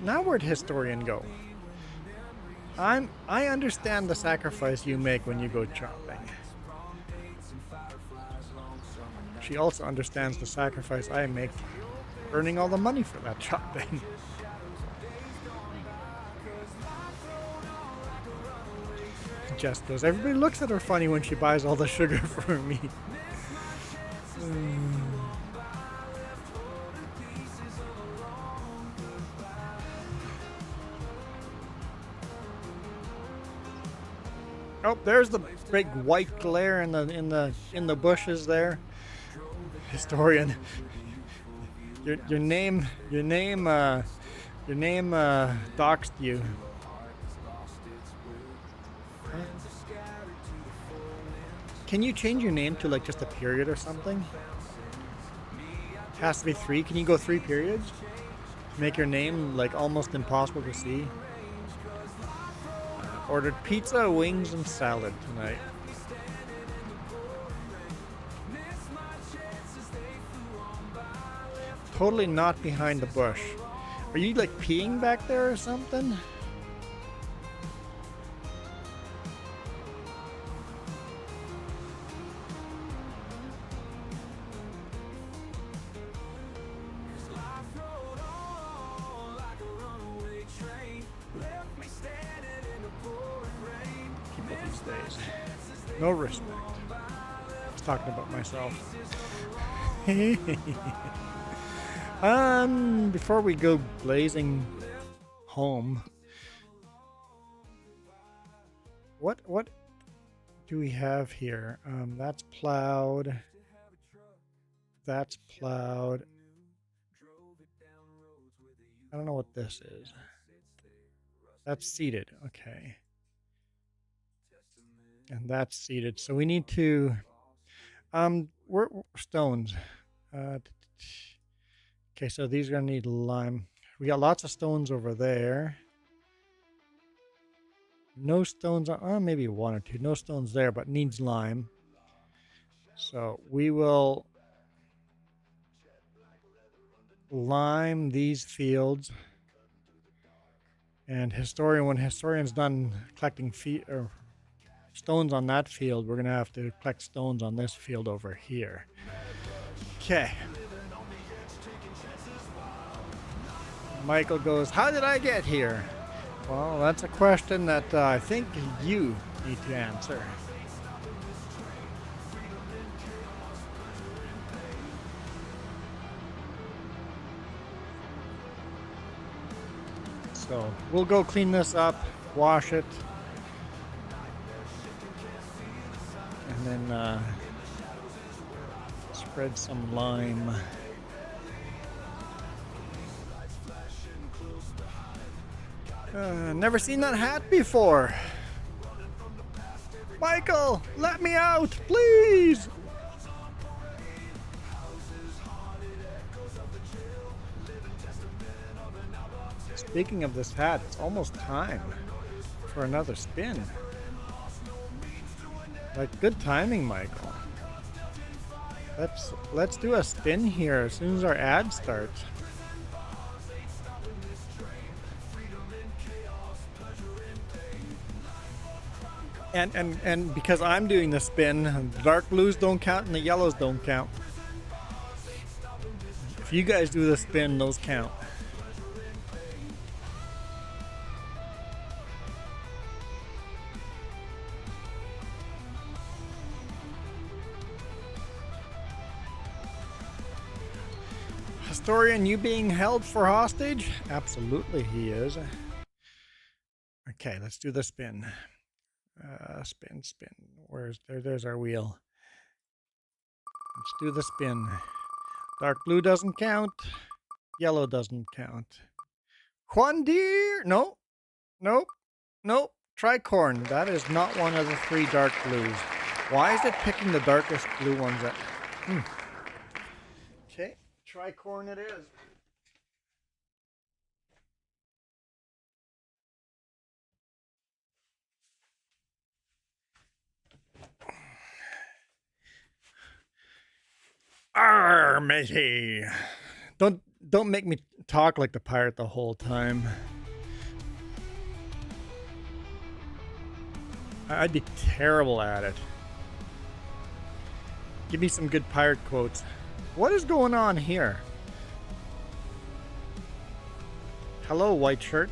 Now where'd Historian go? I understand the sacrifice you make when you go shopping. She also understands the sacrifice I make earning all the money for that shopping. Jess goes, everybody looks at her funny when she buys all the sugar for me. Oh, there's the big white glare in the bushes there. Historian, your name doxed you. Can you change your name to like just a period or something? It has to be 3. Can you go 3 periods? Make your name like almost impossible to see. Ordered pizza, wings, and salad tonight. Totally not behind the bush. Are you like peeing back there or something? People these days. No respect. I was talking about myself. Before we go blazing home, what do we have here? That's plowed. That's plowed. I don't know what this is. That's seeded. Okay. And that's seeded. So we need to we're stones. Okay, so these are gonna need lime. We got lots of stones over there. No stones on, maybe 1 or 2. No stones there, but needs lime. So we will lime these fields. And when Historian's done collecting stones on that field, we're gonna have to collect stones on this field over here. Okay. Michael goes, how did I get here? Well, that's a question that I think you need to answer. So we'll go clean this up, wash it, and then spread some lime. Never seen that hat before. Michael, let me out, please. speaking of this hat, it's almost time for another spin. Like, good timing, Michael. Let's do a spin here as soon as our ad starts. And because I'm doing the spin, the dark blues don't count and the yellows don't count. If you guys do the spin, those count. Historian, you being held for hostage? Absolutely he is. Okay, let's do the spin. Spin. There's our wheel. Let's do the spin. Dark blue doesn't count. Yellow doesn't count. Juan Deere! No. Nope. Nope. Tricorn. That is not one of the 3 dark blues. Why is it picking the darkest blue ones up? Okay. Tricorn it is. Arr, matey. Don't make me talk like the pirate the whole time. I'd be terrible at it. Give me some good pirate quotes. What is going on here? Hello, white shirt.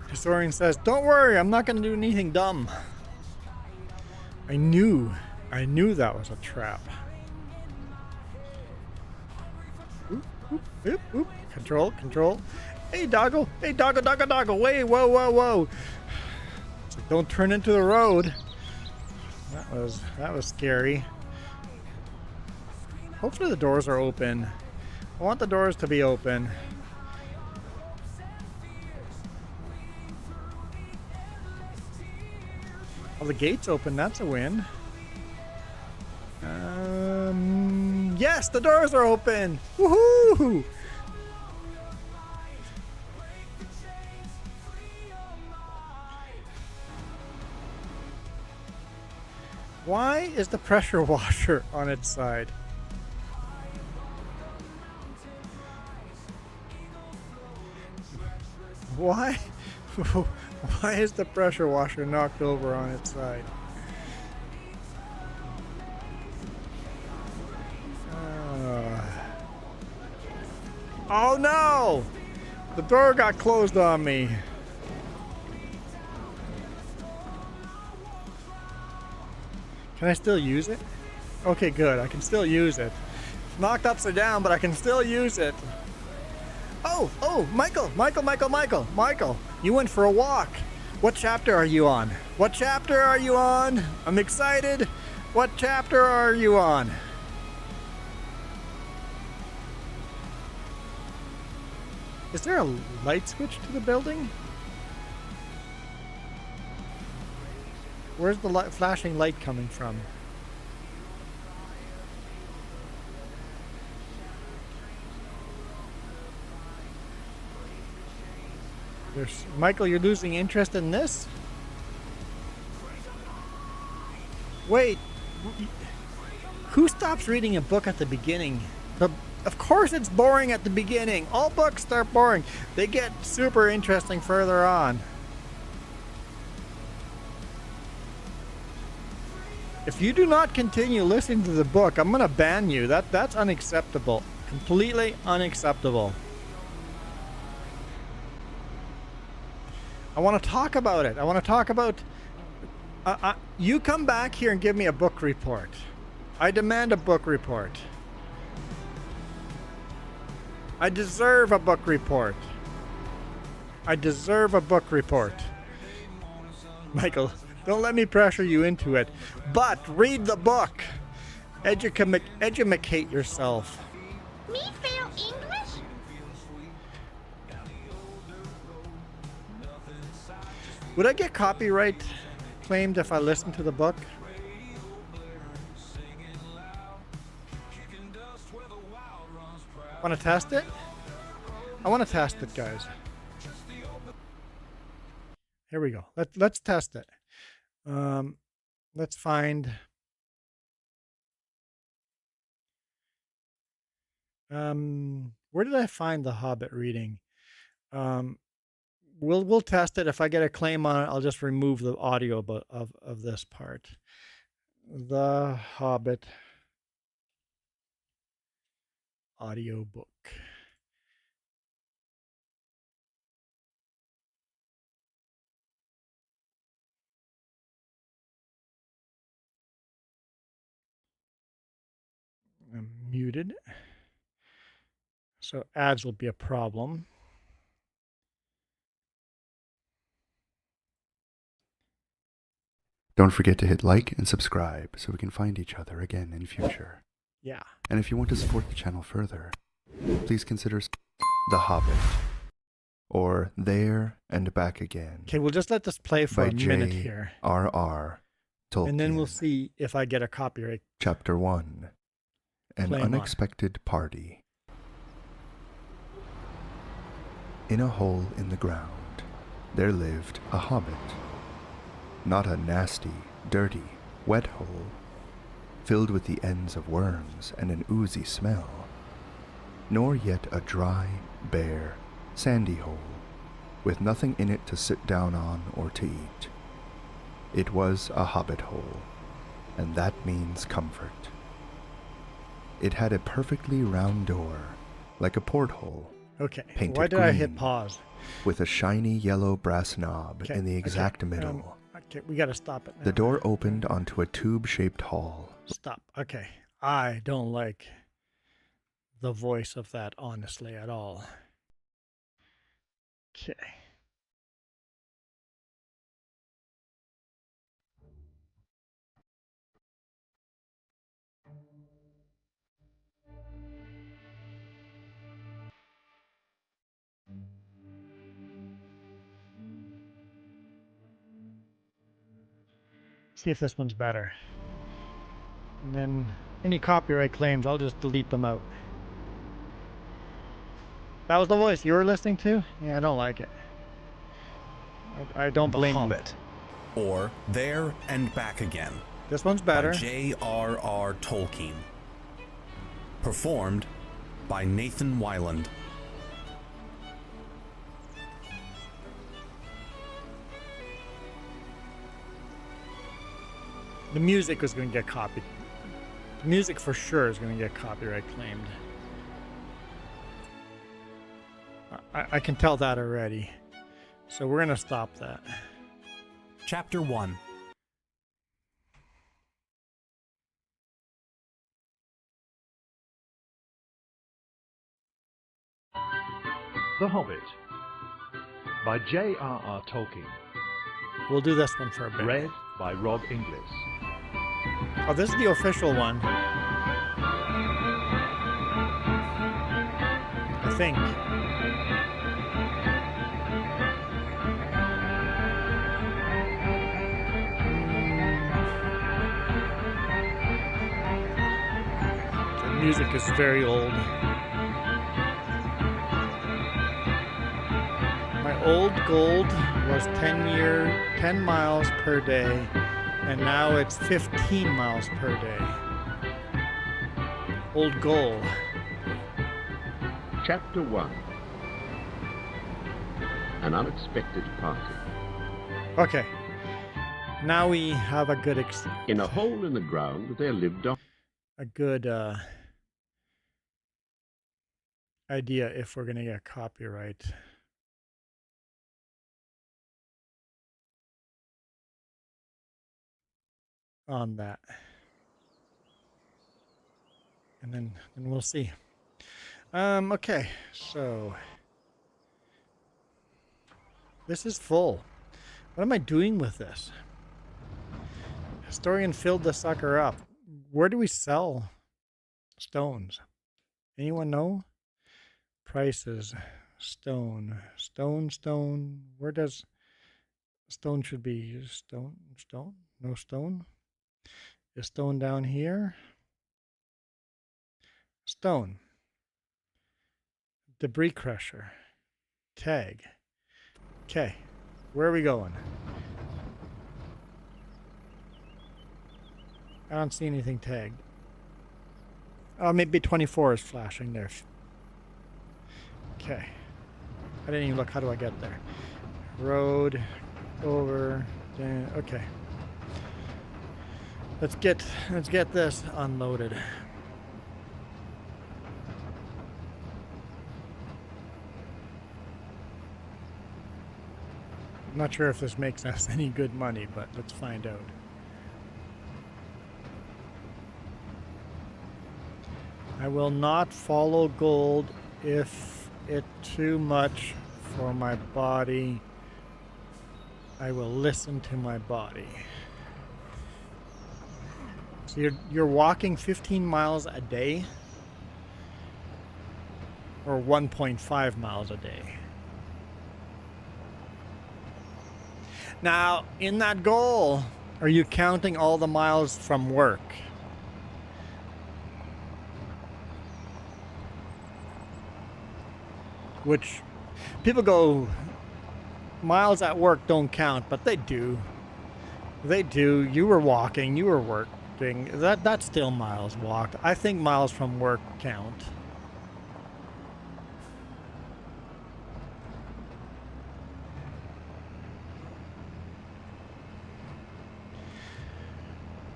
Historian says, "Don't worry, I'm not going to do anything dumb." I knew that was a trap. Oop, oop, oop, oop. Control. Hey, doggo. Wait, whoa. It's like, don't turn into the road. That was scary. Hopefully the doors are open. I want the doors to be open. Well, the gate's open. That's a win. Yes, the doors are open. Woohoo! Why is the pressure washer on its side? Why? Why is the pressure washer knocked over on its side? Oh no! The door got closed on me. Can I still use it? Okay, good. I can still use it. Knocked upside down, but I can still use it. Oh, Michael, you went for a walk. What chapter are you on? I'm excited. What chapter are you on? Is there a light switch to the building? Where's the flashing light coming from? Michael, you're losing interest in this? Wait. Who stops reading a book at the beginning? Of course it's boring at the beginning. All books start boring. They get super interesting further on. If you do not continue listening to the book, I'm going to ban you. That's unacceptable. Completely unacceptable. I want to talk about it. I want to talk about... you come back here and give me a book report. I demand a book report. I deserve a book report. Michael, don't let me pressure you into it. But read the book. Educate yourself. Me fail English? Would I get copyright claimed if I listened to the book? Want to test it? I want to test it, guys. Here we go. Let's test it. Let's find. Where did I find the Hobbit reading? We'll test it. If I get a claim on it, I'll just remove the audio of this part. The Hobbit audiobook. I'm muted. So ads will be a problem. Don't forget to hit like and subscribe so we can find each other again in future. Yeah. And if you want to support the channel further, please consider The Hobbit or There and Back Again. Okay, we'll just let this play for a minute here. J.R.R. Tolkien. And then we'll see if I get a copyright. Chapter 1. An Claim on. Unexpected Party. In a hole in the ground, there lived a hobbit. Not a nasty, dirty, wet hole, filled with the ends of worms and an oozy smell, nor yet a dry, bare, sandy hole, with nothing in it to sit down on or to eat. It was a hobbit hole, and that means comfort. It had a perfectly round door, like a porthole, Okay, painted why did I hit green, pause? with a shiny yellow brass knob Okay, in the exact okay, middle. Okay, we got to stop it now. The door opened onto a tube-shaped hall. Stop. Okay. I don't like the voice of that, honestly, at all. Okay. See if this one's better. And then any copyright claims, I'll just delete them out. That was the voice you were listening to? Yeah, I don't like it. I don't blame you. Hobbit, or There and Back Again, This one's by better. J.R.R. Tolkien. Performed by Nathan Weiland. The music is going to get copied. The music for sure is going to get copyright claimed. I can tell that already. So we're going to stop that. Chapter 1. The Hobbit by J.R.R. Tolkien. We'll do this one for a bit. Read by Rob Inglis. Oh, this is the official one. I think. The music is very old. My old gold was 10 miles per day, and now it's 15 miles per day. Old goal. Chapter 1. An Unexpected Party. Okay. Now we have a good In a hole in the ground there lived a good idea if we're going to get copyright. On that. And then we'll see. Okay, so this is full. What am I doing with this? Historian filled the sucker up. Where do we sell stones? Anyone know? Prices. Stone. Stone. Where does stone should be? Stone? No stone? Is stone down here? Stone. Debris crusher. Tag. Okay. Where are we going? I don't see anything tagged. Oh, maybe 24 is flashing there. Okay. I didn't even look. How do I get there? Road. Over. Down. Okay. Let's get this unloaded. I'm not sure if this makes us any good money, but let's find out. I will not follow gold if it's too much for my body. I will listen to my body. So you're walking 15 miles a day? Or 1.5 miles a day? Now, in that goal, are you counting all the miles from work? Which people go, miles at work don't count, but they do. They do. You were walking, you were working. That's still miles walked. I think miles from work count.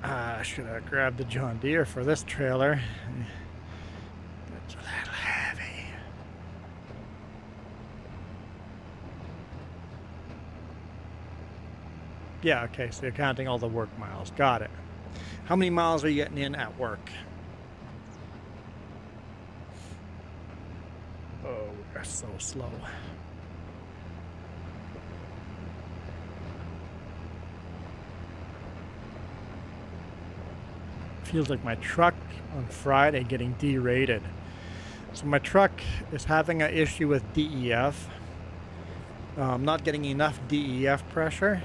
I should have grabbed the John Deere for this trailer. It's a little heavy. Yeah, okay, so you're counting all the work miles. Got it. How many miles are you getting in at work? Oh, we're so slow. Feels like my truck on Friday getting derated. So my truck is having an issue with DEF. Not getting enough DEF pressure.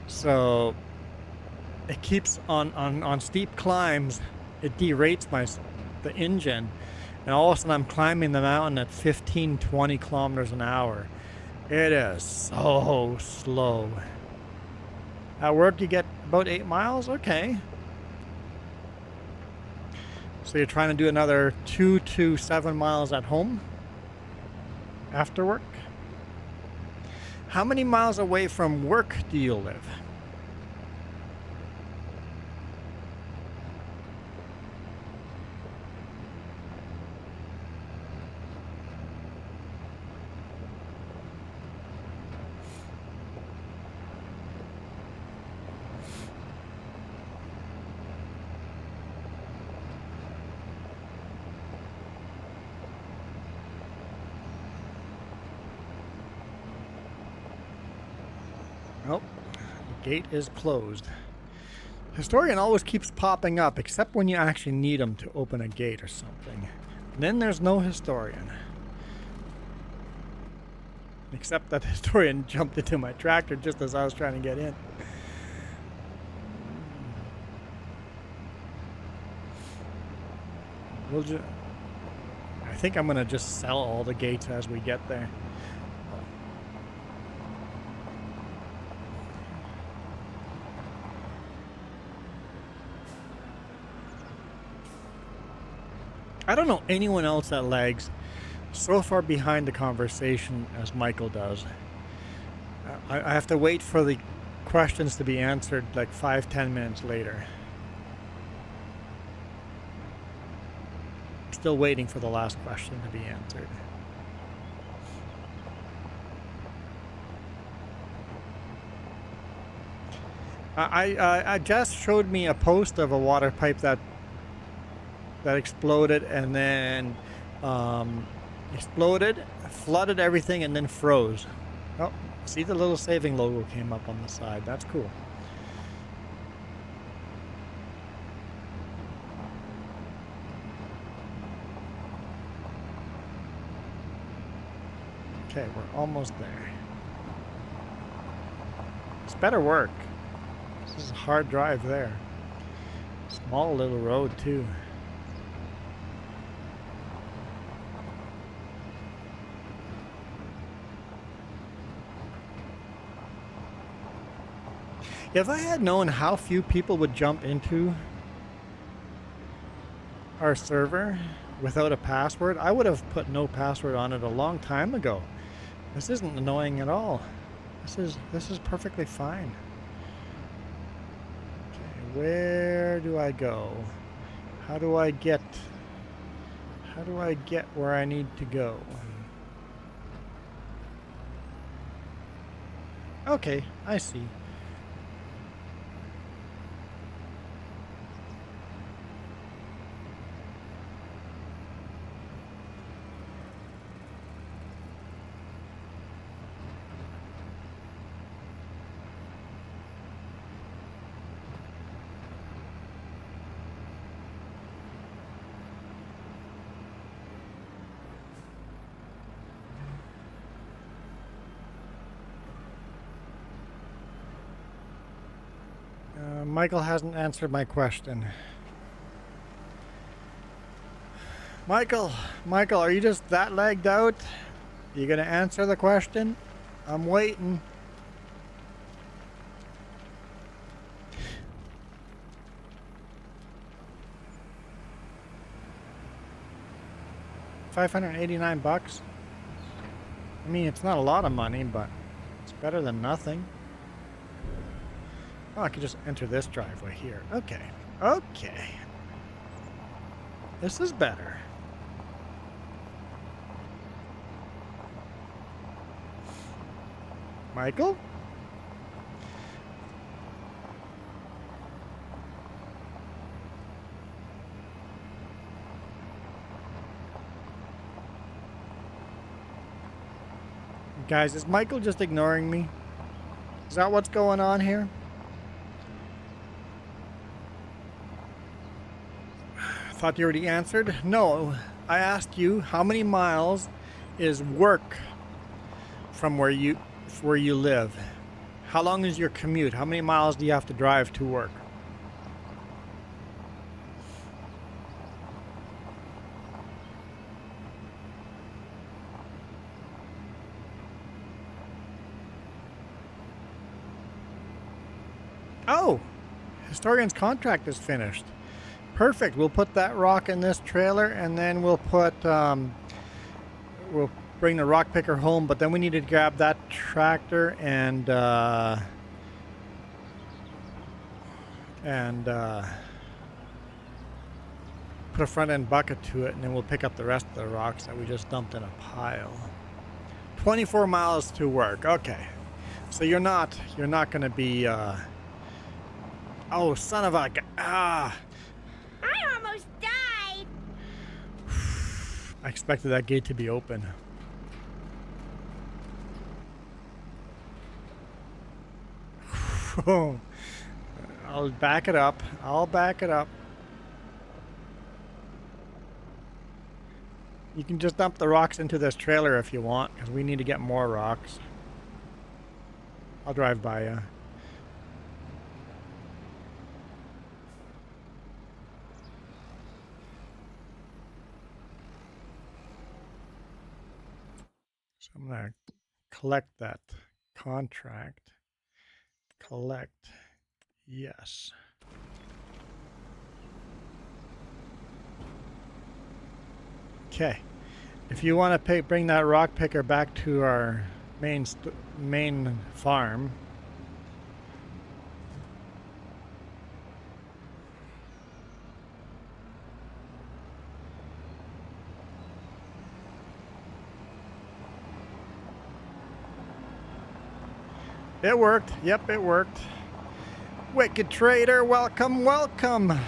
So it keeps on steep climbs, it derates the engine. And all of a sudden I'm climbing the mountain at 15, 20 kilometers an hour. It is so slow. At work you get about 8 miles? Okay. So you're trying to do another 2 to 7 miles at home after work? How many miles away from work do you live? Oh, the gate is closed. Historian always keeps popping up, except when you actually need him to open a gate or something. Then there's no historian. Except that historian jumped into my tractor just as I was trying to get in. I think I'm gonna just sell all the gates as we get there. I don't know anyone else that lags so far behind the conversation as Michael does. I have to wait for the questions to be answered like 5-10 minutes later. Still waiting for the last question to be answered. I just showed me a post of a water pipe that exploded and then exploded, flooded everything, and then froze. Oh, see the little saving logo came up on the side. That's cool. Okay, we're almost there. This better work. This is a hard drive there. Small little road too. If I had known how few people would jump into our server without a password, I would have put no password on it a long time ago. This isn't annoying at all. This is perfectly fine. Okay, where do I go? How do I get where I need to go? Okay, I see. Michael hasn't answered my question. Michael, are you just that lagged out? You gonna answer the question? I'm waiting. $589. I mean, it's not a lot of money, but it's better than nothing. Oh, I could just enter this driveway here. Okay. Okay. This is better. Michael? Guys, is Michael just ignoring me? Is that what's going on here? Thought you already answered. No, I asked you how many miles is work from where you live. How long is your commute? How many miles do you have to drive to work? Oh, historian's contract is finished. Perfect. We'll put that rock in this trailer, and then we'll put we'll bring the rock picker home. But then we need to grab that tractor and put a front end bucket to it, and then we'll pick up the rest of the rocks that we just dumped in a pile. 24 miles to work. Okay, so you're not going to be. Oh, son of a! Ah. I almost died. I expected that gate to be open. I'll back it up. I'll back it up. You can just dump the rocks into this trailer if you want, because we need to get more rocks. I'll drive by you. So I'm going to collect that contract. Collect. Yes. Okay. If you want to bring that rock picker back to our main farm, it worked. Yep, it worked. Wicked Trader, welcome, welcome.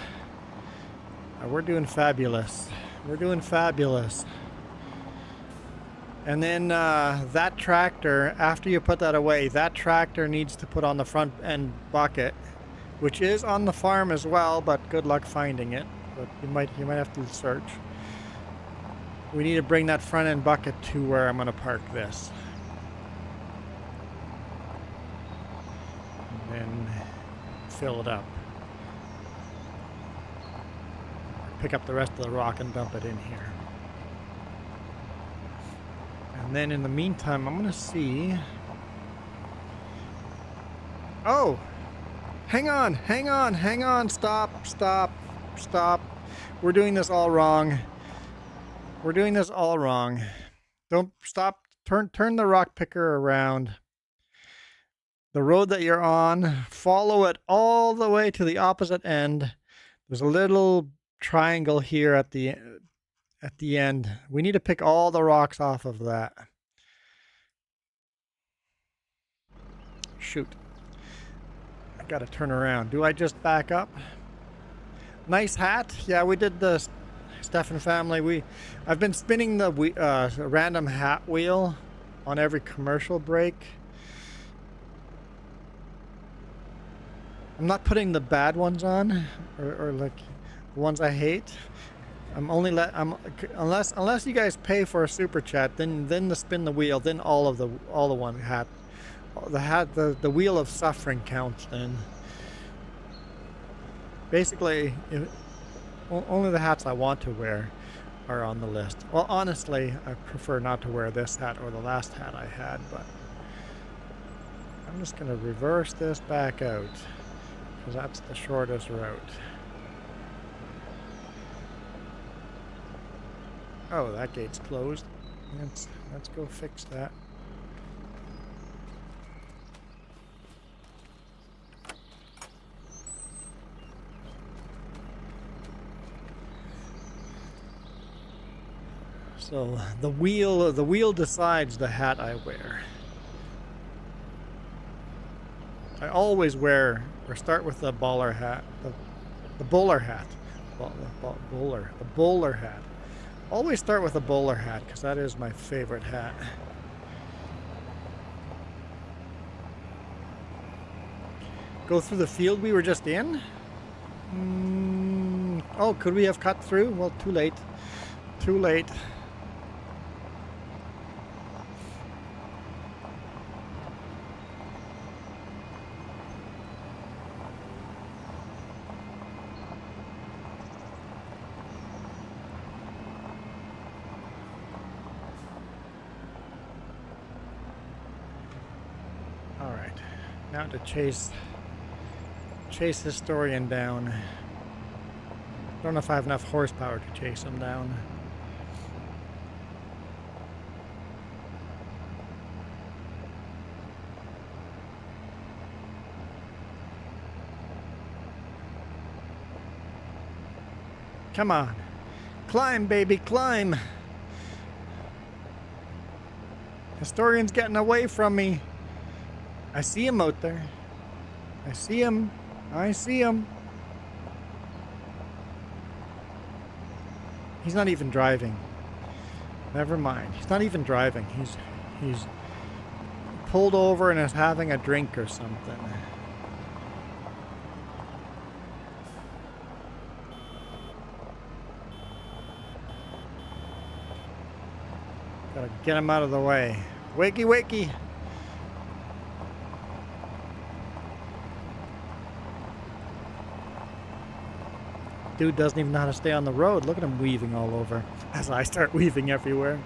We're doing fabulous. We're doing fabulous. And then that tractor, after you put that away, that tractor needs to put on the front end bucket, which is on the farm as well, but good luck finding it. But you might have to search. We need to bring that front end bucket to where I'm going to park this. And then fill it up. Pick up the rest of the rock and dump it in here. And then in the meantime, I'm going to see... Oh! Hang on, hang on, hang on. Stop, stop, stop. We're doing this all wrong. We're doing this all wrong. Don't stop. Turn the rock picker around. The road that you're on, follow it all the way to the opposite end. There's a little triangle here at the end. We need to pick all the rocks off of that. Shoot. I gotta turn around. Do I just back up? Nice hat. Yeah, we did the Stefan family. I've been spinning the random hat wheel on every commercial break. I'm not putting the bad ones on, or like the ones I hate. Unless you guys pay for a super chat, then the spin the wheel, then all the one hat. The wheel of suffering counts then. Basically, only the hats I want to wear are on the list. Well, honestly, I prefer not to wear this hat or the last hat I had, but I'm just going to reverse this back out because that's the shortest route. Oh, that gate's closed. Let's go fix that. So the wheel decides the hat I wear. I always wear or start with the bowler hat, the bowler hat, the bowler hat. Always start with a bowler hat because that is my favorite hat. Go through the field we were just in. Oh, could we have cut through? Well, too late. Too late. Now to chase Historian down. Don't know if I have enough horsepower to chase him down. Come on. Climb, baby, climb. Historian's getting away from me. I see him out there. I see him. I see him. He's not even driving. Never mind. He's not even driving. He's pulled over and is having a drink or something. Gotta get him out of the way. Wakey, wakey. Dude doesn't even know how to stay on the road. Look at him weaving all over as I start weaving everywhere.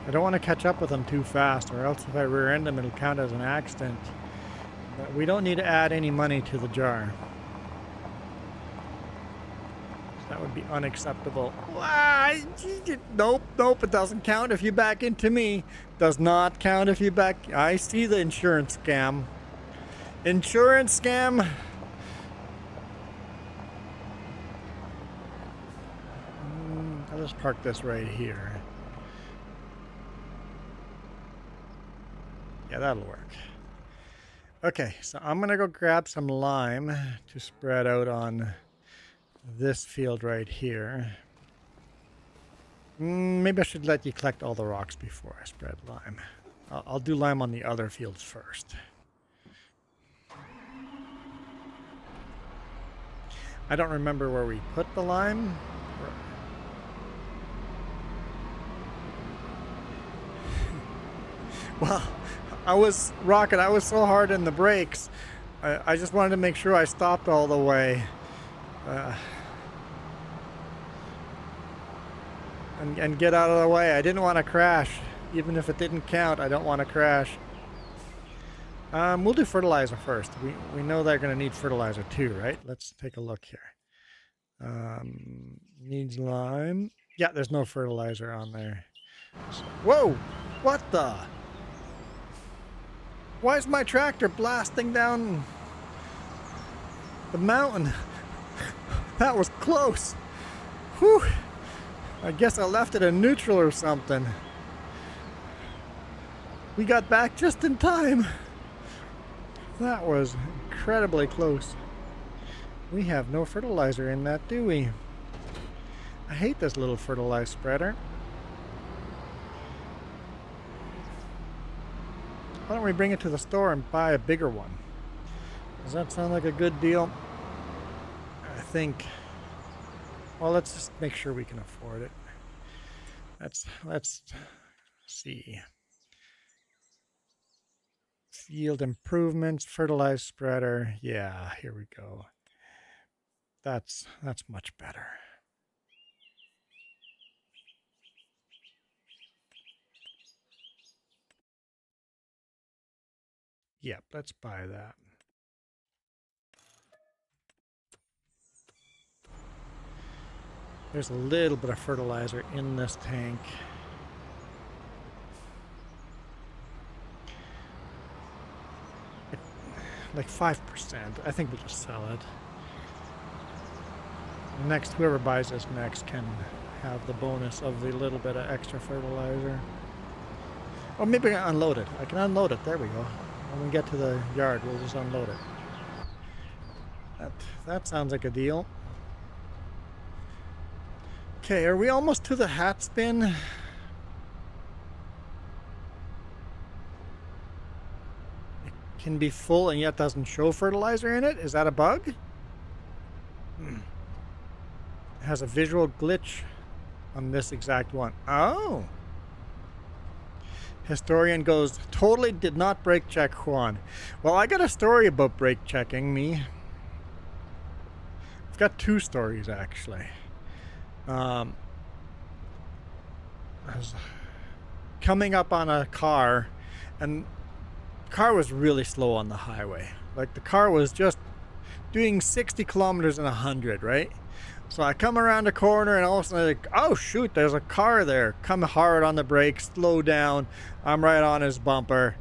I don't want to catch up with him too fast, or else if I rear end him, it'll count as an accident. But we don't need to add any money to the jar. That would be unacceptable. Nope, nope, it doesn't count if you back into me. Does not count if you back. I see the insurance scam. Insurance scam. I'll just park this right here. Yeah, that'll work. Okay, so I'm gonna go grab some lime to spread out on this field right here. Maybe I should let you collect all the rocks before I spread lime. I'll do lime on the other fields first. I don't remember where we put the lime. Well, I was so hard in the brakes. I just wanted to make sure I stopped all the way. And get out of the way. I didn't want to crash. Even if it didn't count, I don't want to crash. We'll do fertilizer first. We know they're going to need fertilizer too, right? Let's take a look here. Needs lime. Yeah, there's no fertilizer on there. Whoa! What the? Why is my tractor blasting down the mountain? That was close. Whew! I guess I left it in neutral or something. We got back just in time. That was incredibly close. We have no fertilizer in that, do we? I hate this little fertilizer spreader. Why don't we bring it to the store and buy a bigger one? Does that sound like a good deal? I think. Well, let's just make sure we can afford it. Let's see. Yield improvements, fertilizer spreader. Yeah, here we go. That's much better. Yep, let's buy that. There's a little bit of fertilizer in this tank. Like 5%. I think we'll just sell it. Next, whoever buys this next can have the bonus of the little bit of extra fertilizer. Or maybe I can unload it. I can unload it. There we go. When we get to the yard, we'll just unload it. That sounds like a deal. Okay, are we almost to the hat spin? It can be full and yet doesn't show fertilizer in it? Is that a bug? It has a visual glitch on this exact one. Oh! Historian goes, totally did not brake check Juan. Well, I got a story about brake checking me. I've got two stories actually. I was coming up on a car, and the car was really slow on the highway. Like the car was just doing 60 kilometers in 100, right? So I come around a corner and all of a sudden, like, oh shoot, there's a car there. Come hard on the brakes, slow down. I'm right on his bumper.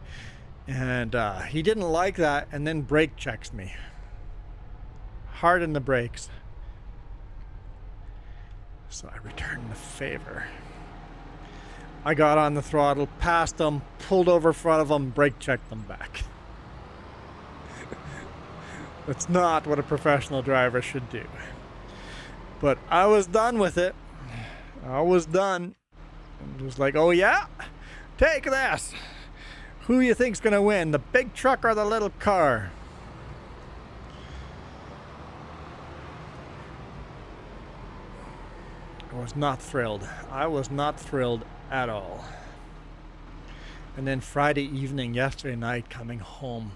And he didn't like that and then brake checks me. Hard in the brakes. So I returned the favor. I got on the throttle, passed him, pulled over in front of him, brake checked them back. That's not what a professional driver should do. But I was done with it. I was done. It was like, oh yeah? Take this. Who you think's gonna win, the big truck or the little car? I was not thrilled. I was not thrilled at all. And then Friday evening, yesterday night, coming home.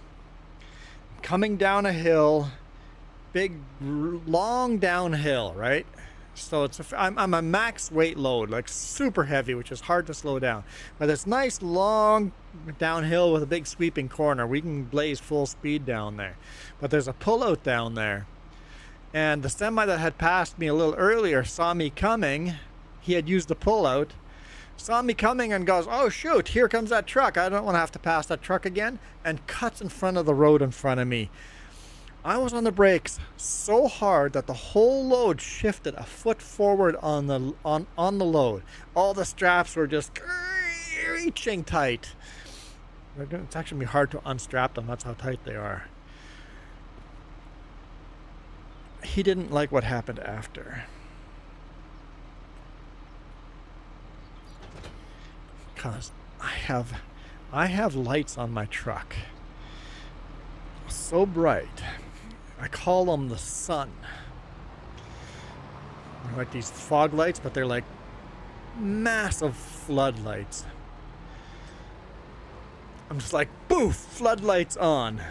Coming down a hill, big, long downhill, right? So I'm a max weight load, like super heavy, which is hard to slow down. But it's nice, long downhill with a big sweeping corner. We can blaze full speed down there. But there's a pullout down there. And the semi that had passed me a little earlier saw me coming. He had used the pullout. Saw me coming and goes, oh shoot, here comes that truck. I don't want to have to pass that truck again. And cuts in front of the road in front of me. I was on the brakes so hard that the whole load shifted a foot forward on the load. All the straps were just reaching tight. It's actually hard to unstrap them. That's how tight they are. He didn't like what happened after. Because I have lights on my truck. So bright. I call them the sun. They're like these fog lights, but they're like massive floodlights. I'm just like, boof, floodlights on.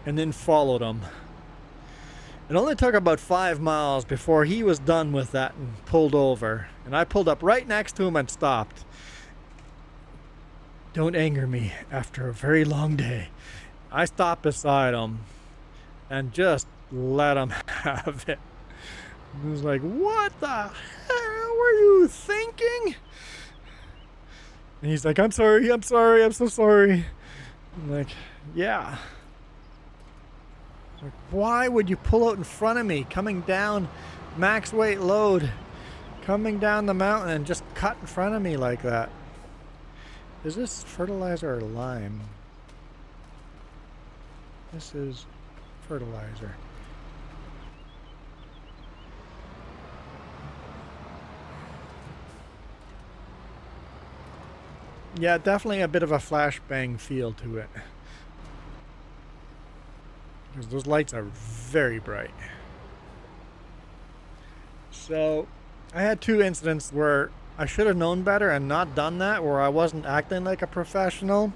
And then followed him. It only took about 5 miles before he was done with that and pulled over. And I pulled up right next to him and stopped. Don't anger me after a very long day. I stopped beside him and just let him have it. He was like, what the hell were you thinking? And he's like, I'm so sorry. I'm like, yeah. Like, why would you pull out in front of me coming down max weight load, coming down the mountain and just cut in front of me like that? Is this fertilizer or lime? This is fertilizer. Yeah, definitely a bit of a flashbang feel to it. Because those lights are very bright. So, I had 2 incidents where I should have known better and not done that, where I wasn't acting like a professional.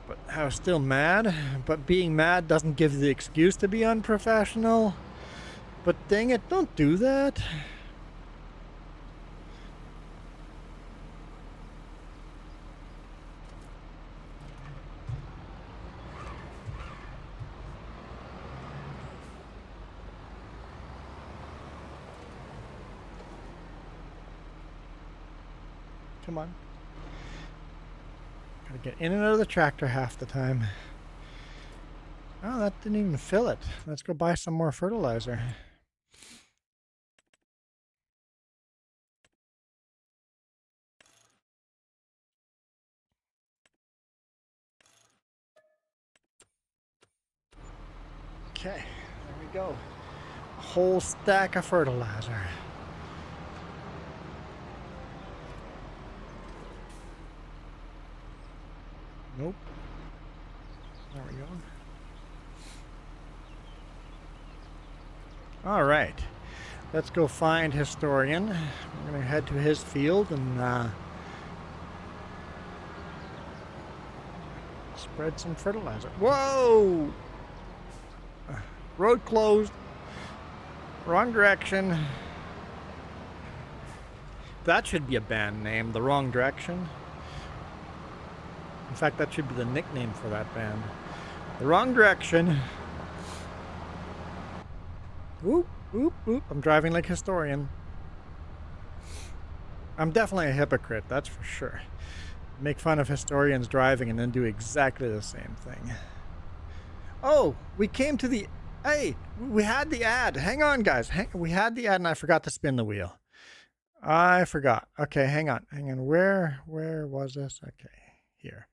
But I was still mad. But being mad doesn't give you the excuse to be unprofessional. But dang it, don't do that. Come on. Gotta get in and out of the tractor half the time. Oh, that didn't even fill it. Let's go buy some more fertilizer. Okay, there we go. A whole stack of fertilizer. Nope. There we go. All right. Let's go find Historian. We're going to head to his field and spread some fertilizer. Whoa! Road closed. Wrong direction. That should be a band name, The Wrong Direction. In fact, that should be the nickname for that band. The Wrong Direction. Whoop, whoop, whoop. I'm driving like Historian. I'm definitely a hypocrite, that's for sure. Make fun of Historians driving and then do exactly the same thing. Oh, we came to the... Hey, we had the ad. Hang on, guys. We had the ad and I forgot to spin the wheel. I forgot. Okay, hang on. Where was this? Okay, here.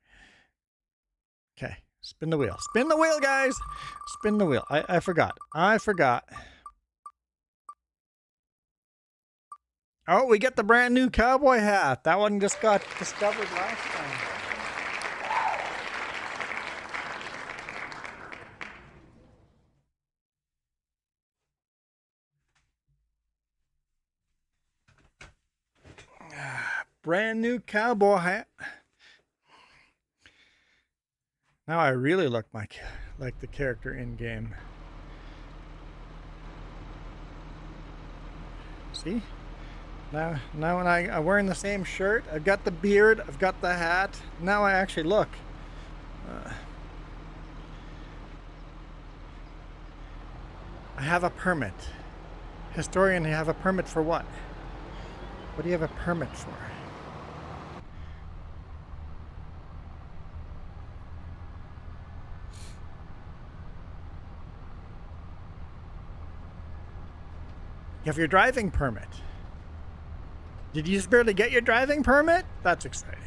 Okay, spin the wheel. Spin the wheel, guys! Spin the wheel. I forgot. Oh, we get the brand new cowboy hat. That one just got discovered last time. Brand new cowboy hat. Now I really look like the character in game. See? Now when I'm wearing the same shirt, I've got the beard, I've got the hat. Now I actually look. I have a permit. Historian, you have a permit for what? What do you have a permit for? You have your driving permit. Did you just barely get your driving permit? That's exciting.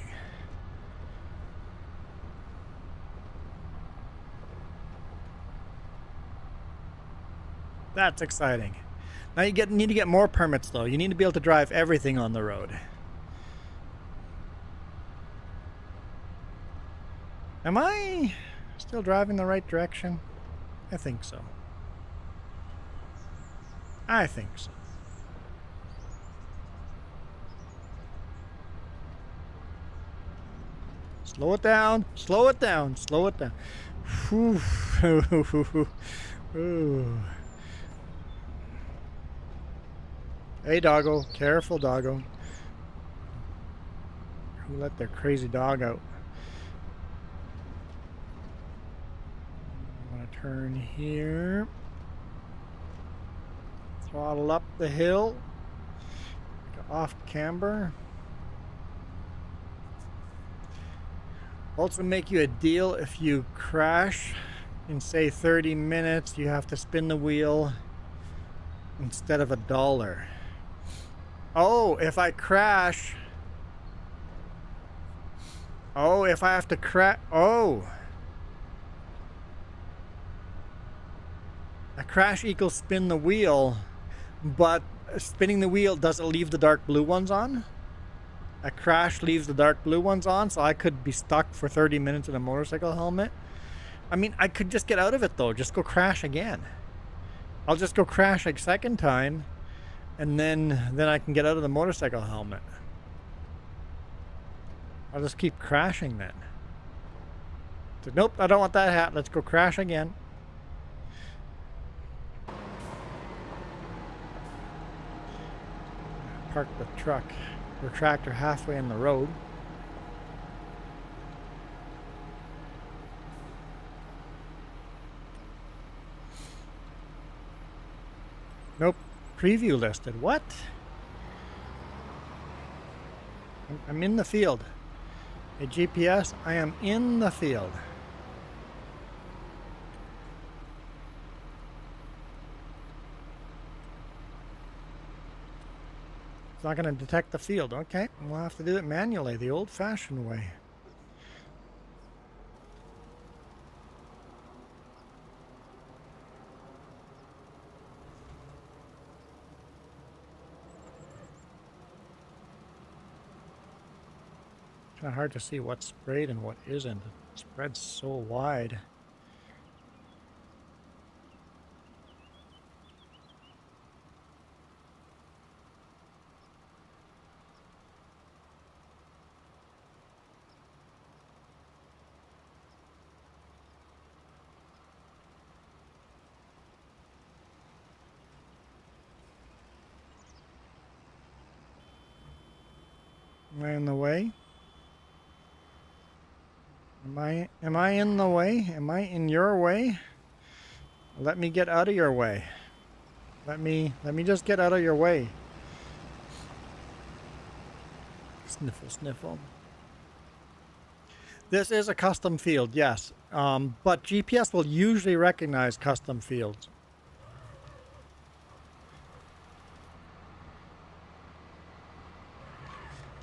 That's exciting. Now you need to get more permits though. You need to be able to drive everything on the road. Am I still driving the right direction? I think so. I think so. Slow it down. Slow it down. Slow it down. Whew. Ooh. Hey, doggo. Careful, doggo. Who let their crazy dog out? I'm gonna turn here. Throttle up the hill. Off camber. Also make you a deal if you crash in say 30 minutes, you have to spin the wheel instead of $1. Oh, if I crash. Oh, if I have to crash. Oh. A crash equals spin the wheel, but spinning the wheel doesn't leave the dark blue ones on. A crash leaves the dark blue ones on, so I could be stuck for 30 minutes in a motorcycle helmet. I mean, I could just get out of it though. Just go crash again. I'll just go crash a second time, and then I can get out of the motorcycle helmet. I'll just keep crashing then. So, nope, I don't want that hat. Let's go crash again. Park the truck or tractor halfway in the road. Nope. Preview listed. What? I'm in the field. A GPS, I am in the field. It's not going to detect the field. Okay, we'll have to do it manually, the old-fashioned way. Kind of hard to see what's sprayed and what isn't. It spreads so wide. Am I in the way? Am I in the way? Am I in your way? Let me get out of your way. Let me just get out of your way. Sniffle, sniffle. This is a custom field, yes. But GPS will usually recognize custom fields.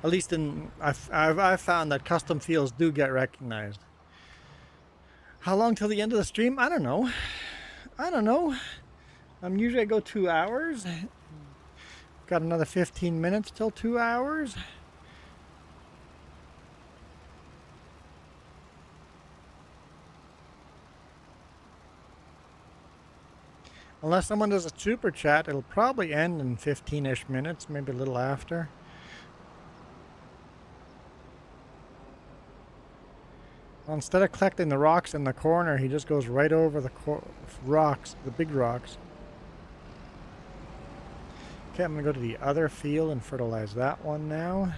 At least I've found that custom fields do get recognized. How long till the end of the stream? I don't know. I don't know. Usually I go 2 hours. Got another 15 minutes till 2 hours. Unless someone does a super chat, it'll probably end in 15-ish minutes, maybe a little after. Well, instead of collecting the rocks in the corner, he just goes right over the rocks, the big rocks. Okay, I'm going to go to the other field and fertilize that one now.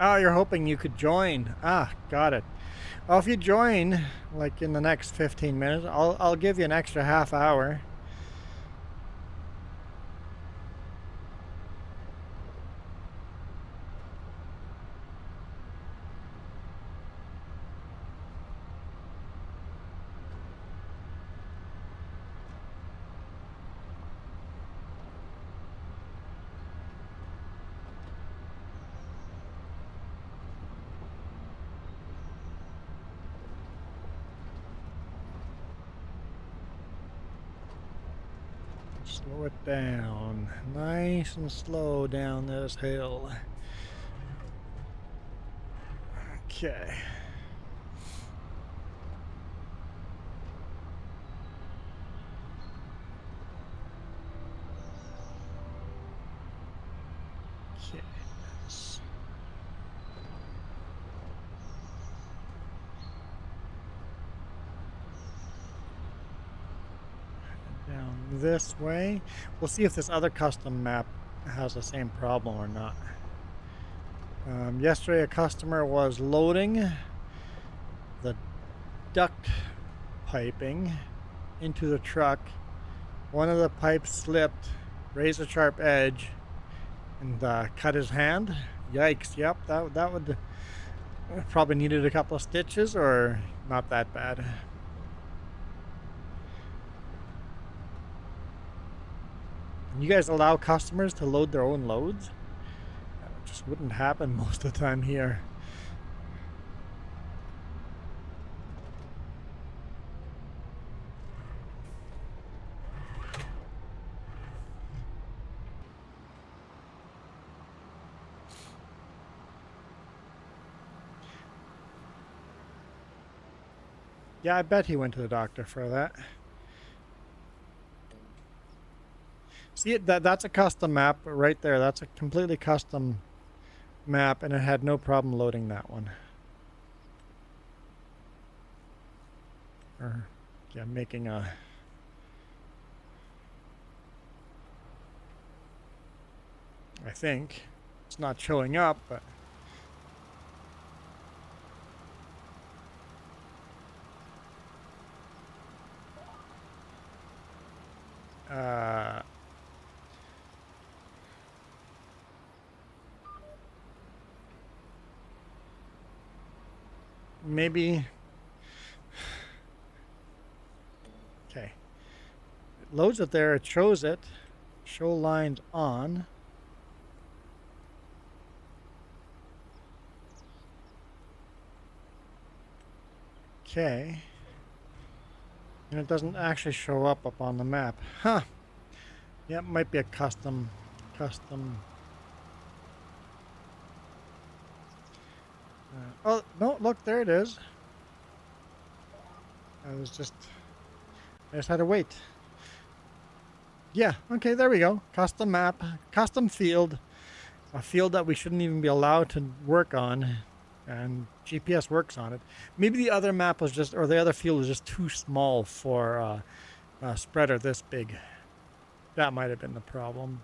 Oh, you're hoping you could join. Ah, got it. Well, if you join, like in the next 15 minutes, I'll give you an extra half hour. Slow it down. Nice and slow down this hill. Okay. Okay. Let's- Down this way. We'll see if this other custom map has the same problem or not. Yesterday a customer was loading the duct piping into the truck. One of the pipes slipped, razor sharp edge, and cut his hand. Yikes! Yep, that would probably needed a couple of stitches, or not that bad. You guys allow customers to load their own loads? That just wouldn't happen most of the time here. Yeah, I bet he went to the doctor for that. See, that's a custom map right there. That's a completely custom map, and it had no problem loading that one. Or, yeah, making a... I think. It's not showing up, but... maybe... Okay. It loads it there, it shows it. Show lines on. Okay. And it doesn't actually show up on the map. Huh. Yeah, it might be a custom. Oh, no, look, there it is. I just had to wait. Yeah, okay, there we go. Custom map, custom field. A field that we shouldn't even be allowed to work on. And GPS works on it. Maybe the other map was just, or the other field was just too small for a spreader this big. That might have been the problem.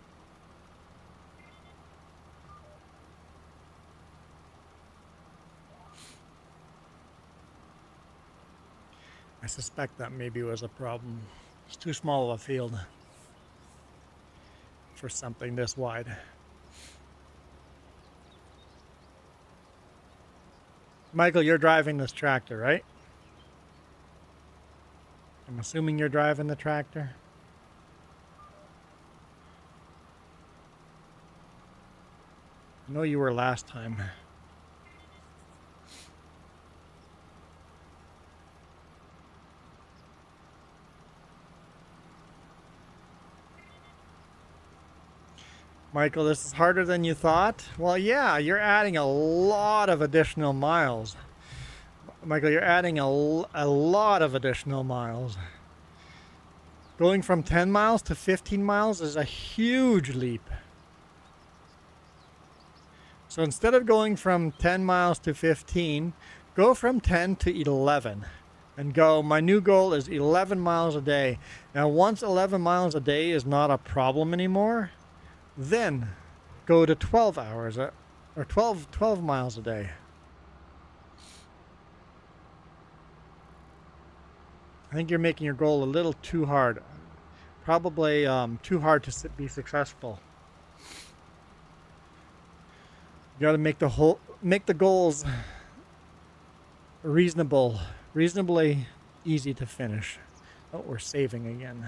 I suspect that maybe was a problem. It's too small of a field for something this wide. Michael, you're driving this tractor, right? I'm assuming you're driving the tractor. I know you were last time. Michael, this is harder than you thought? Well, yeah, you're adding a lot of additional miles. Michael, you're adding a lot of additional miles. Going from 10 miles to 15 miles is a huge leap. So instead of going from 10 miles to 15, go from 10 to 11. And go, my new goal is 11 miles a day. Now, once 11 miles a day is not a problem anymore, then go to 12 hours or 12 miles a day. I think you're making your goal a little too hard. Probably too hard to be successful. You got to make the goals reasonably easy to finish. Oh, we're saving again.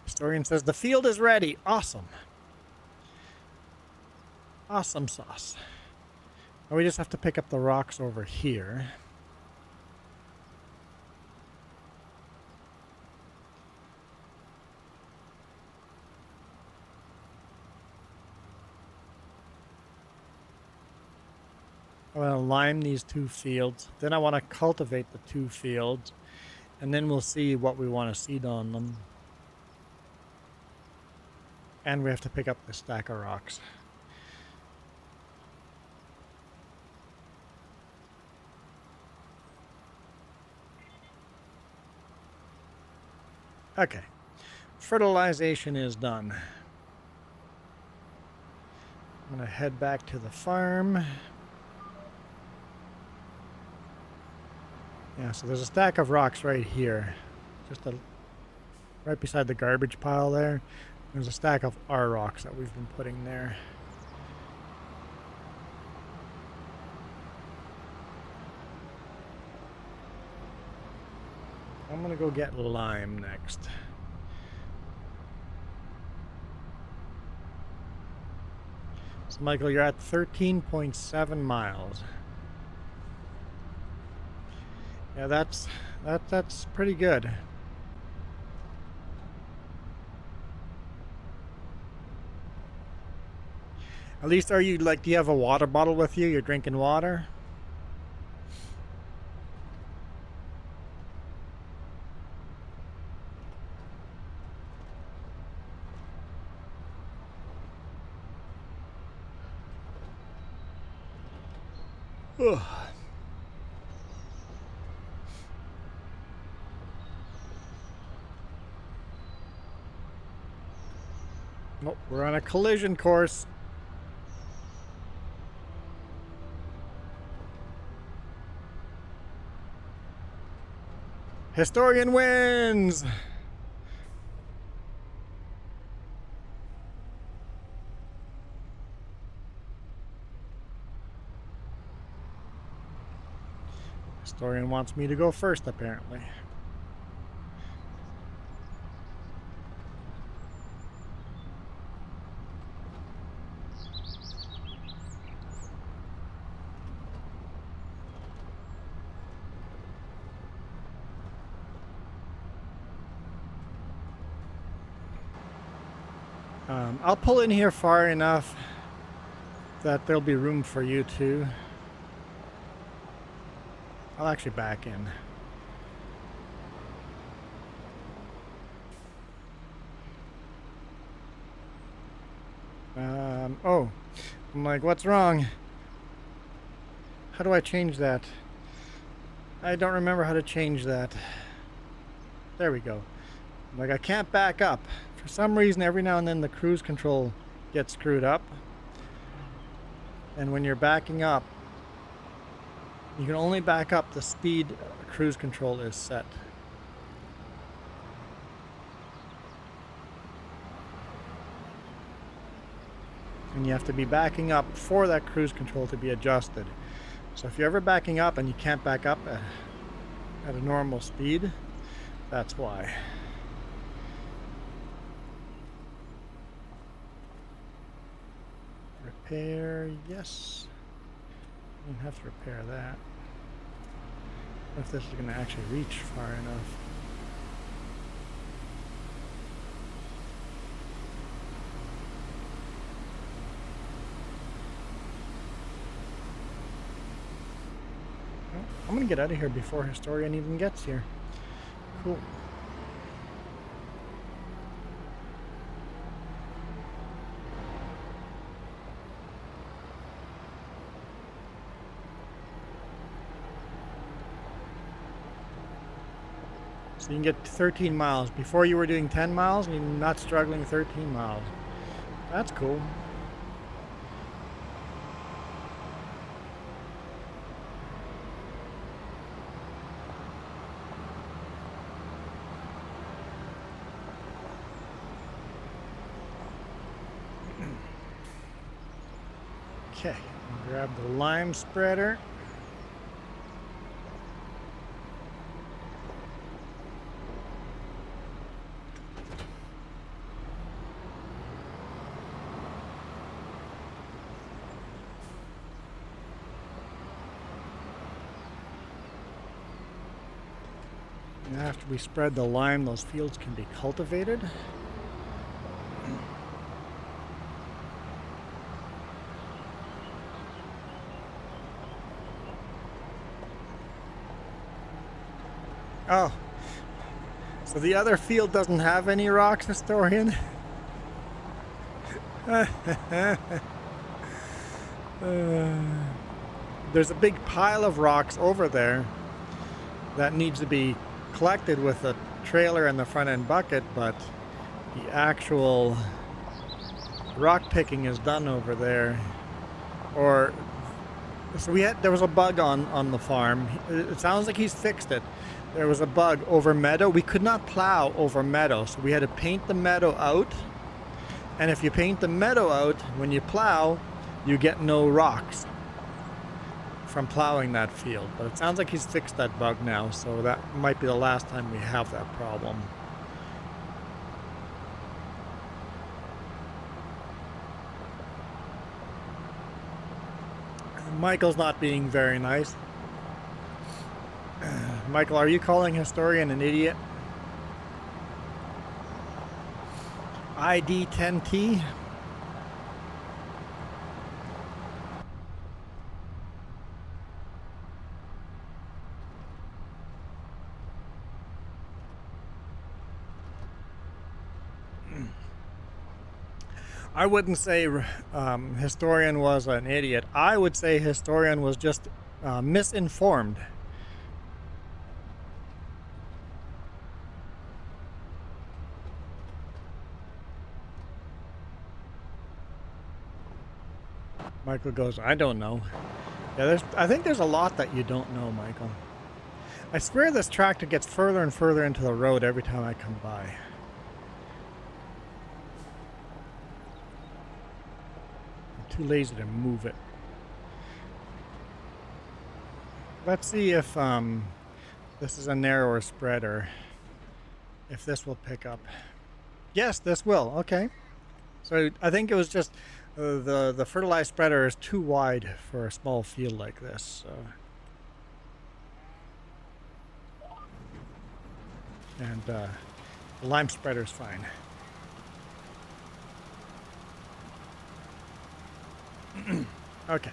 Historian says the field is ready. Awesome. Awesome sauce. Now we just have to pick up the rocks over here. I want to lime these two fields. Then I want to cultivate the two fields. And then we'll see what we want to seed on them. And we have to pick up the stack of rocks. Okay. Fertilization is done. I'm going to head back to the farm. Yeah, so there's a stack of rocks right here. Right beside the garbage pile there. There's a stack of our rocks that we've been putting there. I'm going to go get lime next. So Michael, you're at 13.7 miles. Yeah, that's pretty good. At least do you have a water bottle with you? You're drinking water? Ugh. Oh, we're on a collision course. Historian wins! Historian wants me to go first, apparently. I'll pull in here far enough that there'll be room for you too. I'll actually back in. Oh, I'm like, what's wrong? How do I change that? I don't remember how to change that. There we go. Like, I can't back up. For some reason, every now and then the cruise control gets screwed up. And when you're backing up, you can only back up the speed cruise control is set. And you have to be backing up for that cruise control to be adjusted. So if you're ever backing up and you can't back up at a normal speed, that's why. Repair, yes. You don't have to repair that. If this is going to actually reach far enough. Well, I'm going to get out of here before Historian even gets here. Cool. So you can get 13 miles. Before you were doing 10 miles and you're not struggling 13 miles. That's cool. Okay, grab the lime spreader. After we spread the lime, those fields can be cultivated. Oh, So the other field doesn't have any rocks, Historian? There's a big pile of rocks over there that needs to be collected with a trailer and the front end bucket, but the actual rock picking is done over there. Or so there was a bug on the farm. It sounds like he's fixed it. There was a bug over meadow. We could not plow over meadow, so we had to paint the meadow out. And if you paint the meadow out, when you plow, you get no rocks from plowing that field. But it sounds like he's fixed that bug now, so that might be the last time we have that problem. Michael's not being very nice. Michael, are you calling Historian an idiot? ID 10T? I wouldn't say Historian was an idiot. I would say Historian was just misinformed. Michael goes, I don't know. Yeah, I think there's a lot that you don't know, Michael. I swear this tractor gets further and further into the road every time I come by. I'm too lazy to move it. Let's see if this is a narrower spread or if this will pick up. Yes, this will. Okay. So I think it was just the fertilized spreader is too wide for a small field like this. So. And the lime spreader is fine. Okay.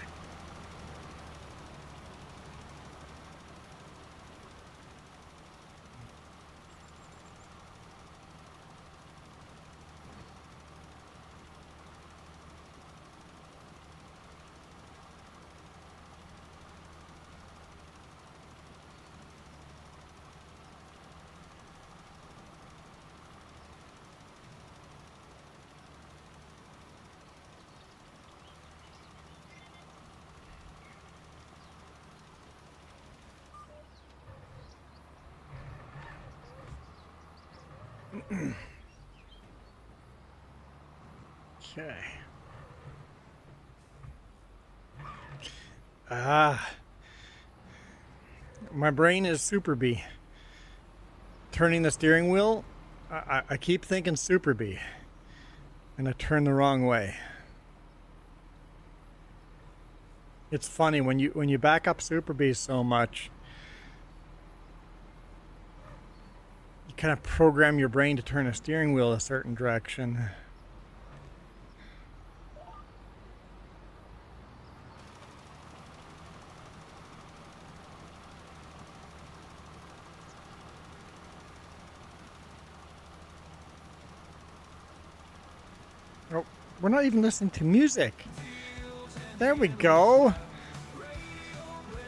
Okay. My brain is Super B. Turning the steering wheel, I keep thinking Super B, and I turn the wrong way. It's funny when you back up Super B so much, you kind of program your brain to turn a steering wheel a certain direction. Oh, we're not even listening to music. There we go.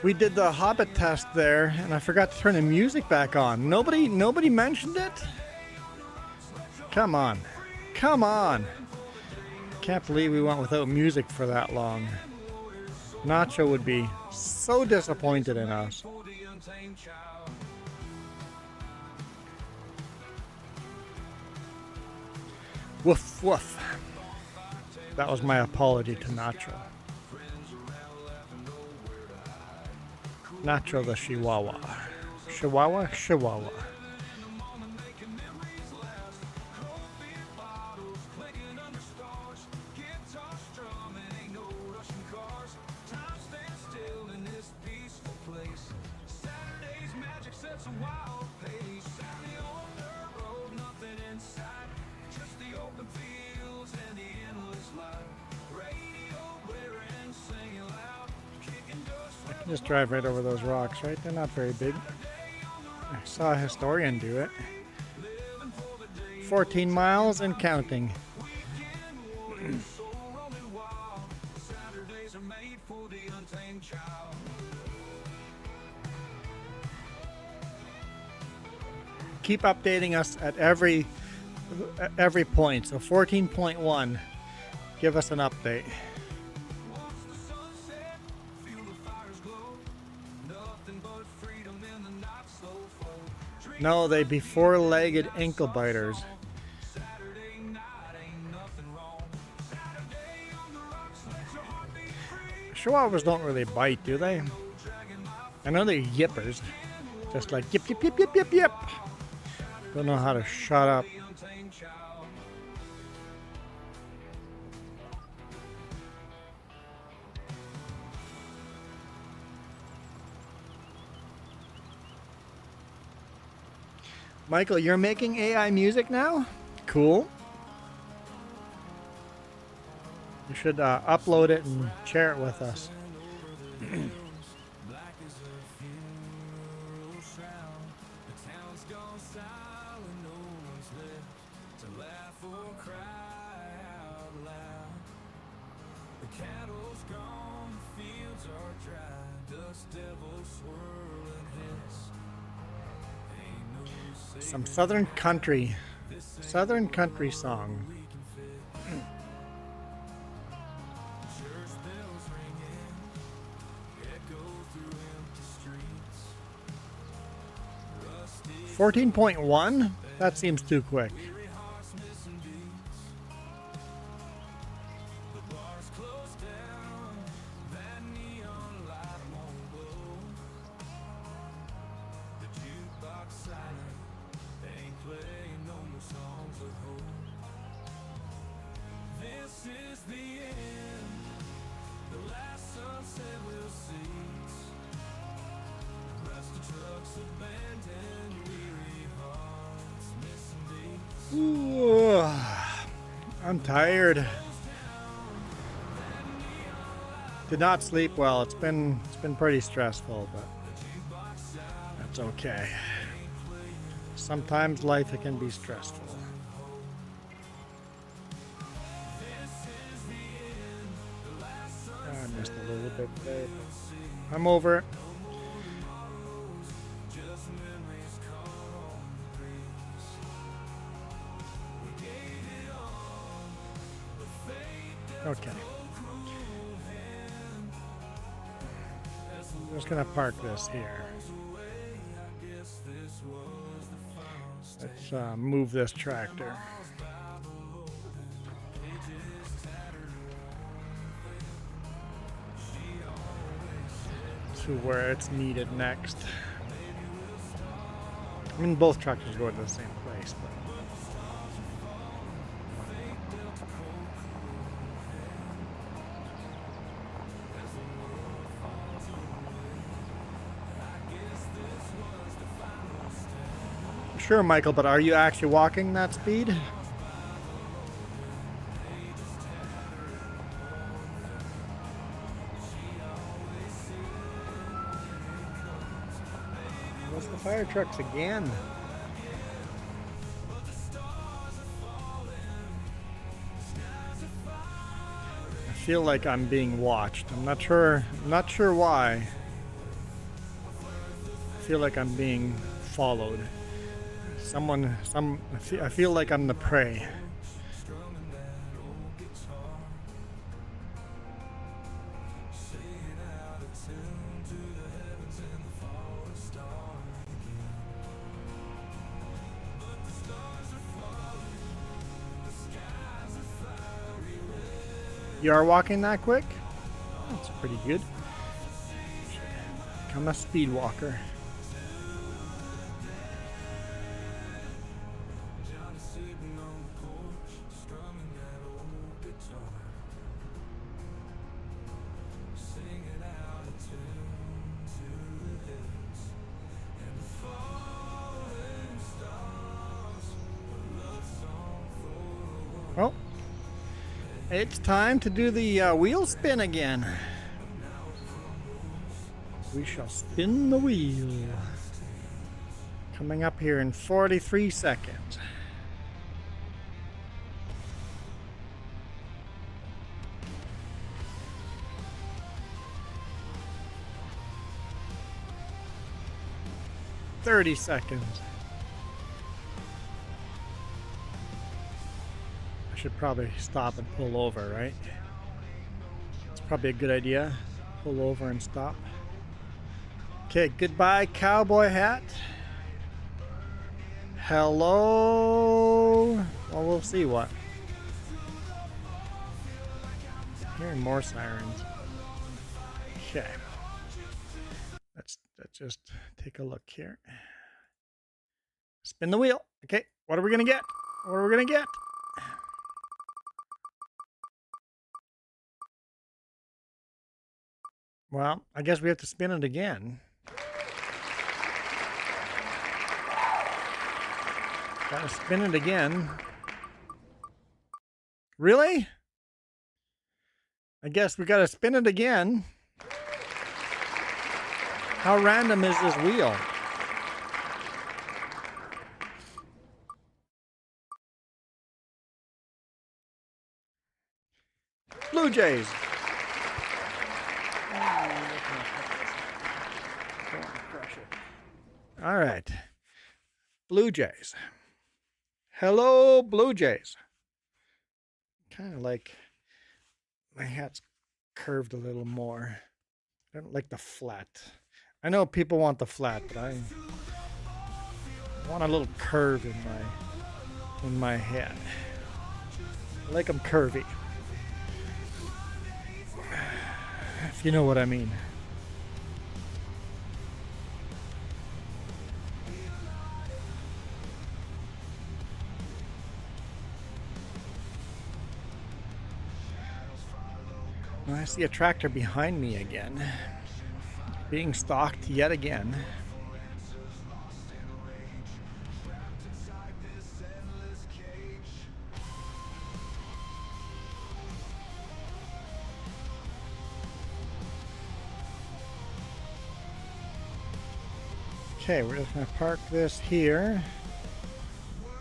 We did the Hobbit test there, and I forgot to turn the music back on. Nobody mentioned it? Come on. Come on. Can't believe we went without music for that long. Nacho would be so disappointed in us. Woof, woof. That was my apology to Nacho. Nacho the Chihuahua. Chihuahua? Chihuahua. Just drive right over those rocks, right? They're not very big. I saw a Historian do it. 14 miles and counting. Keep updating us at every point. So 14.1, give us an update. No, they be four-legged ankle biters. Chihuahuas don't really bite, do they? I know they're yippers. Just like yip, yip, yip, yip, yip, yip. Don't know how to shut up. Michael, you're making AI music now? Cool. You should upload it and share it with us. Some southern country song. $14.1? That seems too quick. Ooh, I'm tired. Did not sleep well. It's been pretty stressful, but that's okay. Sometimes life it can be stressful. I missed a little bit there. I'm over it. Okay. I'm just gonna park this here. Let's move this tractor to where it's needed next. I mean, both tractors go to the same place, but sure, Michael, but are you actually walking that speed? What's the fire trucks again? I feel like I'm being watched. I'm not sure why. I feel like I'm being followed. I feel like I'm the prey. You are walking that quick? That's pretty good. I'm a speed walker. Well, it's time to do the wheel spin again. We shall spin the wheel. Coming up here in 43 seconds. 30 seconds. I should probably stop and pull over, right? It's probably a good idea. Pull over and stop. Okay, goodbye, cowboy hat. Hello. Well, we'll see what. Hearing more sirens. Okay. Let's just take a look here. Spin the wheel. Okay, what are we gonna get? What are we gonna get? Well, I guess we have to spin it again. Gotta spin it again. Really? I guess we gotta spin it again. How random is this wheel? Blue Jays. All right. Blue Jays. Hello, Blue Jays. Kind of like my hat's curved a little more. I don't like the flat. I know people want the flat, but I want a little curve in my hat. I like them curvy. If you know what I mean. I see a tractor behind me again, being stalked yet again. Okay, we're just going to park this here.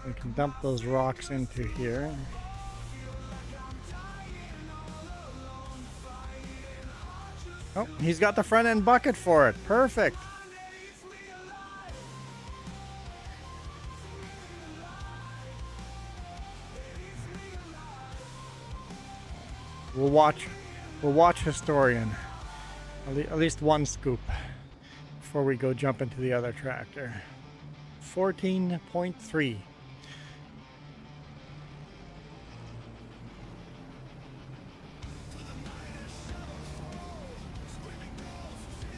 We can dump those rocks into here. Oh, he's got the front end bucket for it. Perfect. We'll watch Historian. At least one scoop before we go jump into the other tractor. 14.3.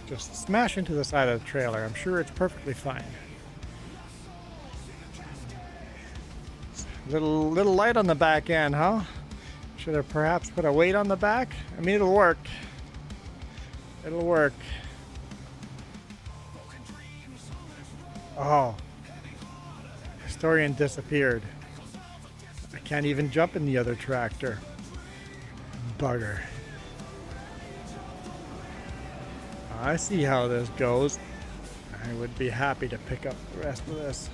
Just smash into the side of the trailer. I'm sure it's perfectly fine. Little light on the back end, huh? Should have perhaps put a weight on the back? I mean, it'll work. It'll work. Oh. Historian disappeared. I can't even jump in the other tractor. Bugger. I see how this goes. I would be happy to pick up the rest of this.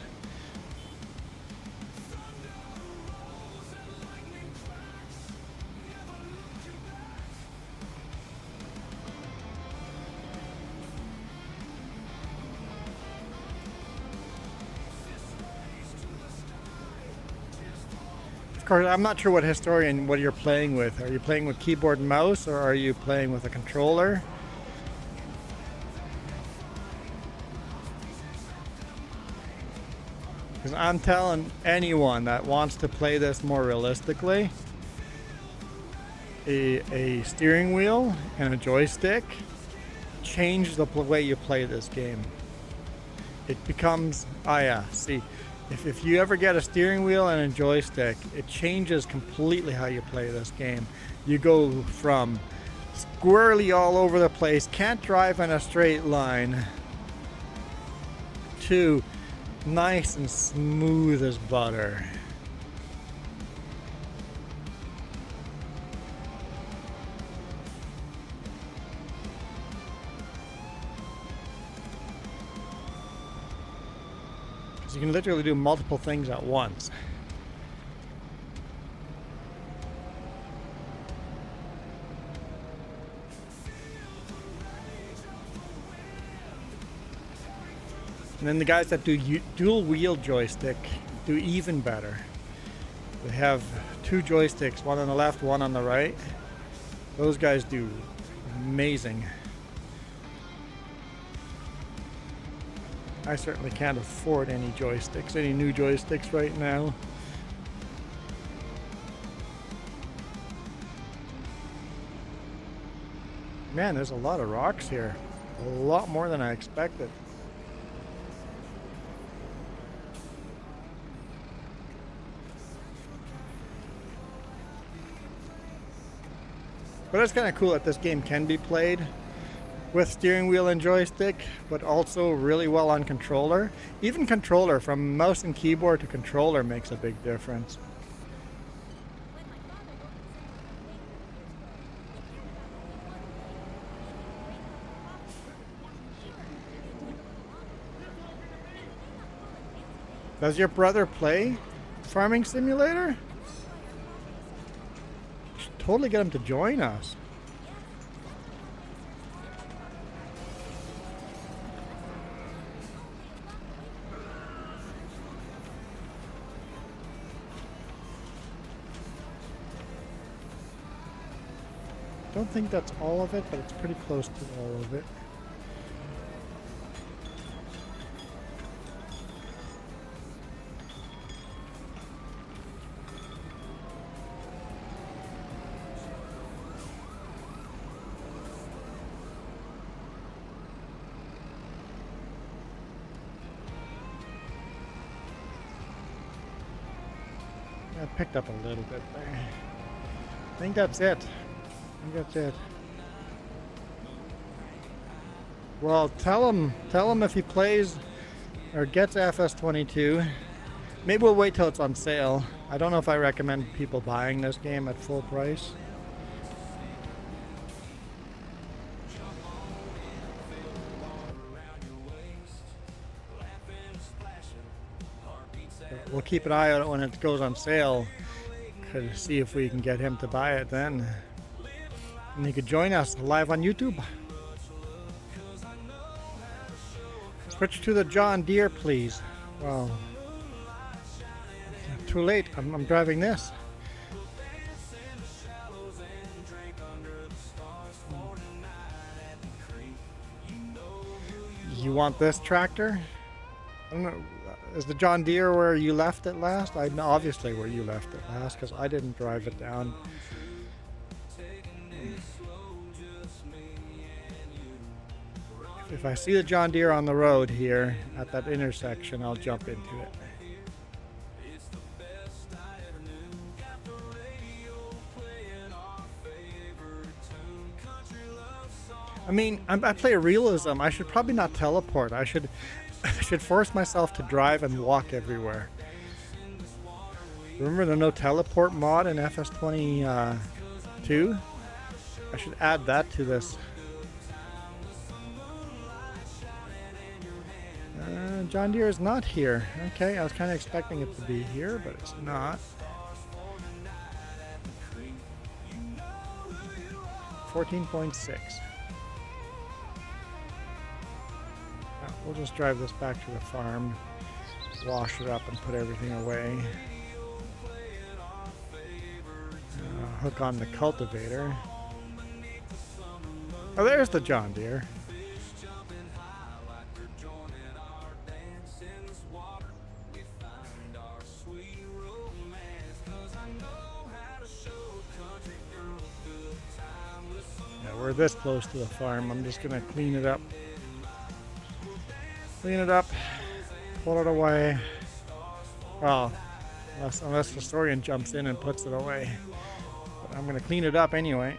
Of course, I'm not sure what Historian, what you're playing with. Are you playing with keyboard and mouse, or are you playing with a controller? Because I'm telling anyone that wants to play this more realistically, a steering wheel and a joystick change the way you play this game. It becomes, see, if you ever get a steering wheel and a joystick, it changes completely how you play this game. You go from squirrely all over the place, can't drive in a straight line, to nice and smooth as butter. Because you can literally do multiple things at once. And then the guys that do dual wheel joystick do even better. They have 2 joysticks, one on the left, one on the right. Those guys do amazing. I certainly can't afford any joysticks, any new joysticks right now. Man, there's a lot of rocks here. A lot more than I expected. But it's kind of cool that this game can be played with steering wheel and joystick, but also really well on controller. Even controller, from mouse and keyboard to controller, makes a big difference. Does your brother play Farming Simulator? Should totally get him to join us. Don't think that's all of it, but it's pretty close to all of it. I picked up a little bit there. I think that's it. That's it. Well, tell him if he plays or gets FS22. Maybe we'll wait till it's on sale. I don't know if I recommend people buying this game at full price. But we'll keep an eye on it when it goes on sale to see if we can get him to buy it then. And you could join us live on YouTube. Switch to the John Deere, please. Well, too late. I'm driving this. You want this tractor? I don't know. Is the John Deere where you left it last? I know obviously where you left it last because I didn't drive it down. If I see the John Deere on the road here at that intersection, I'll jump into it. I mean, I play realism. I should probably not teleport. I should force myself to drive and walk everywhere. Remember the no teleport mod in FS22? I should add that to this. John Deere is not here. Okay, I was kind of expecting it to be here, but it's not. 14.6. We'll just drive this back to the farm, wash it up, and put everything away. Hook on the cultivator. Oh, there's the John Deere. We're this close to the farm. I'm just gonna clean it up. Clean it up, pull it away. Well, unless the historian jumps in and puts it away. But I'm gonna clean it up anyway.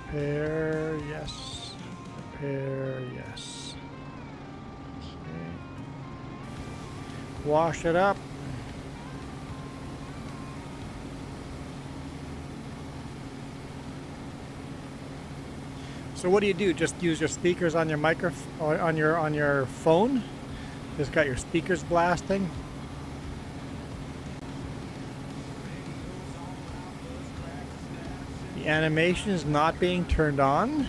Repair, yes. Repair, yes. Wash it up. So what do? Just use your speakers on your microphone, on your phone? Just got your speakers blasting? The animation is not being turned on.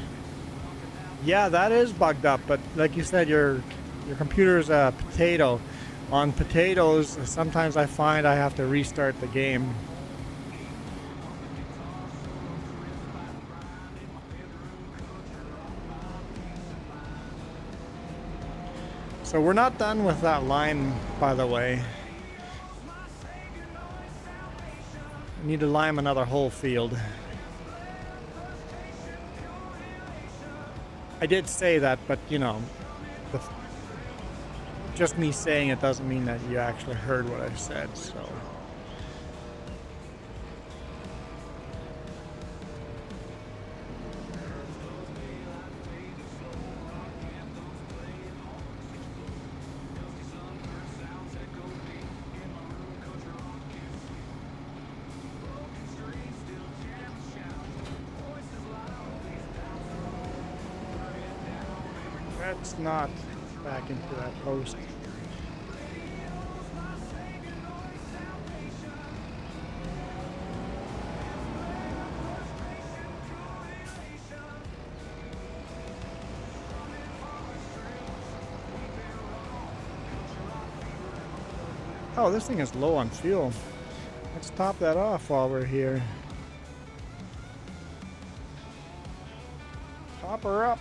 Yeah, that is bugged up, but like you said, your computer's a potato. On potatoes, sometimes I find I have to restart the game. So we're not done with that line, by the way. I need to lime another whole field. I did say that, but you know, just me saying it doesn't mean that you actually heard what I said, so. That's not back into that post. Oh, this thing is low on fuel. Let's top that off while we're here. Top her up.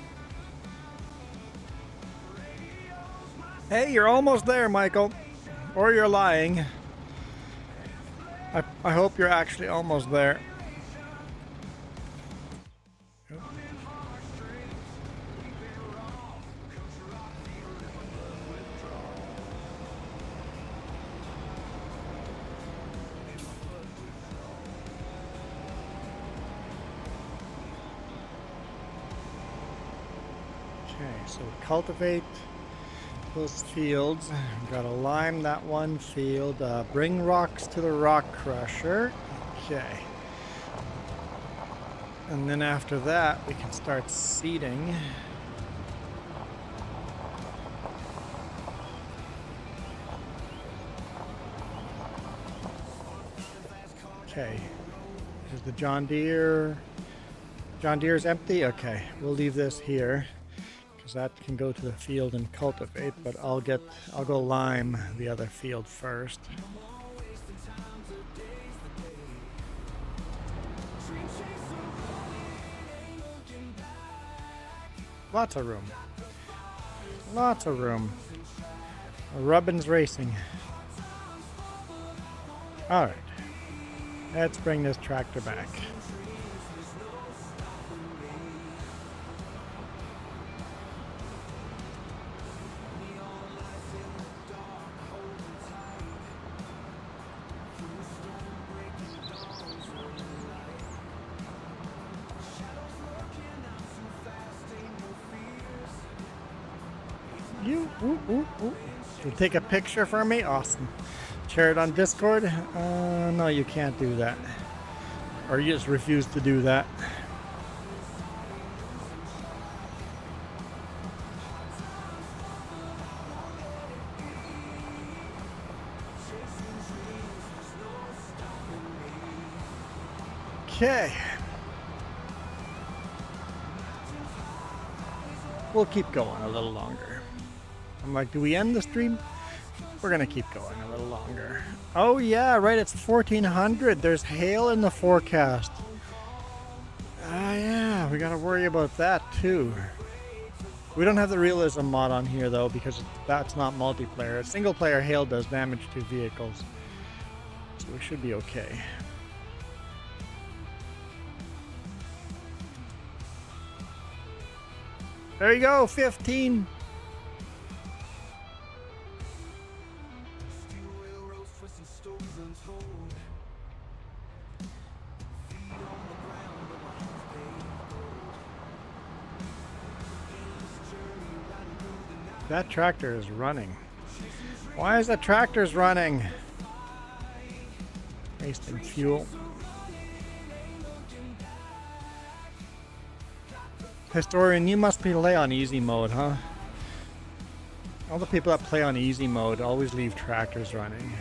Hey, you're almost there, Michael. Or you're lying. I hope you're actually almost there. Okay, so cultivate those fields. Gotta lime that one field. Bring rocks to the rock crusher. Okay. And then after that, we can start seeding. Okay. Here's the John Deere. John Deere's empty? Okay. We'll leave this here. That can go to the field and cultivate, but I'll go lime the other field first. Lots of room. Lots of room. Rubbin's racing. Alright. Let's bring this tractor back. You take a picture for me? Awesome. Share it on Discord? No, you can't do that. Or you just refuse to do that. Okay. We'll keep going a little longer. I'm like, do we end the stream? We're gonna keep going a little longer. Oh yeah, right, it's 1400. There's hail in the forecast. Ah yeah, we gotta worry about that too. We don't have the realism mod on here though, because that's not multiplayer. Single player hail does damage to vehicles. So we should be okay. There you go, 15. That tractor is running. Why is the tractor's running? Wasting fuel. Historian, you must play on easy mode, huh? All the people that play on easy mode always leave tractors running.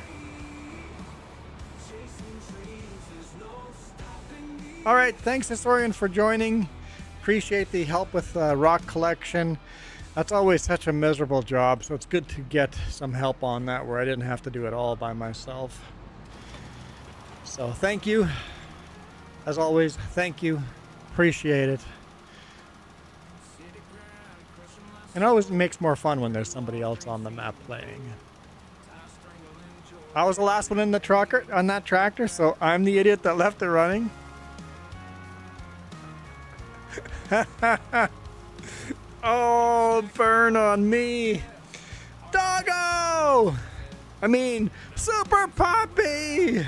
All right, thanks Historian for joining. Appreciate the help with rock collection. That's always such a miserable job, so it's good to get some help on that where I didn't have to do it all by myself. So thank you. As always, thank you. Appreciate it. And it always makes more fun when there's somebody else on the map playing. I was the last one in the trucker on that tractor, so I'm the idiot that left it running. Oh, burn on me. Doggo! I mean, Super Puppy!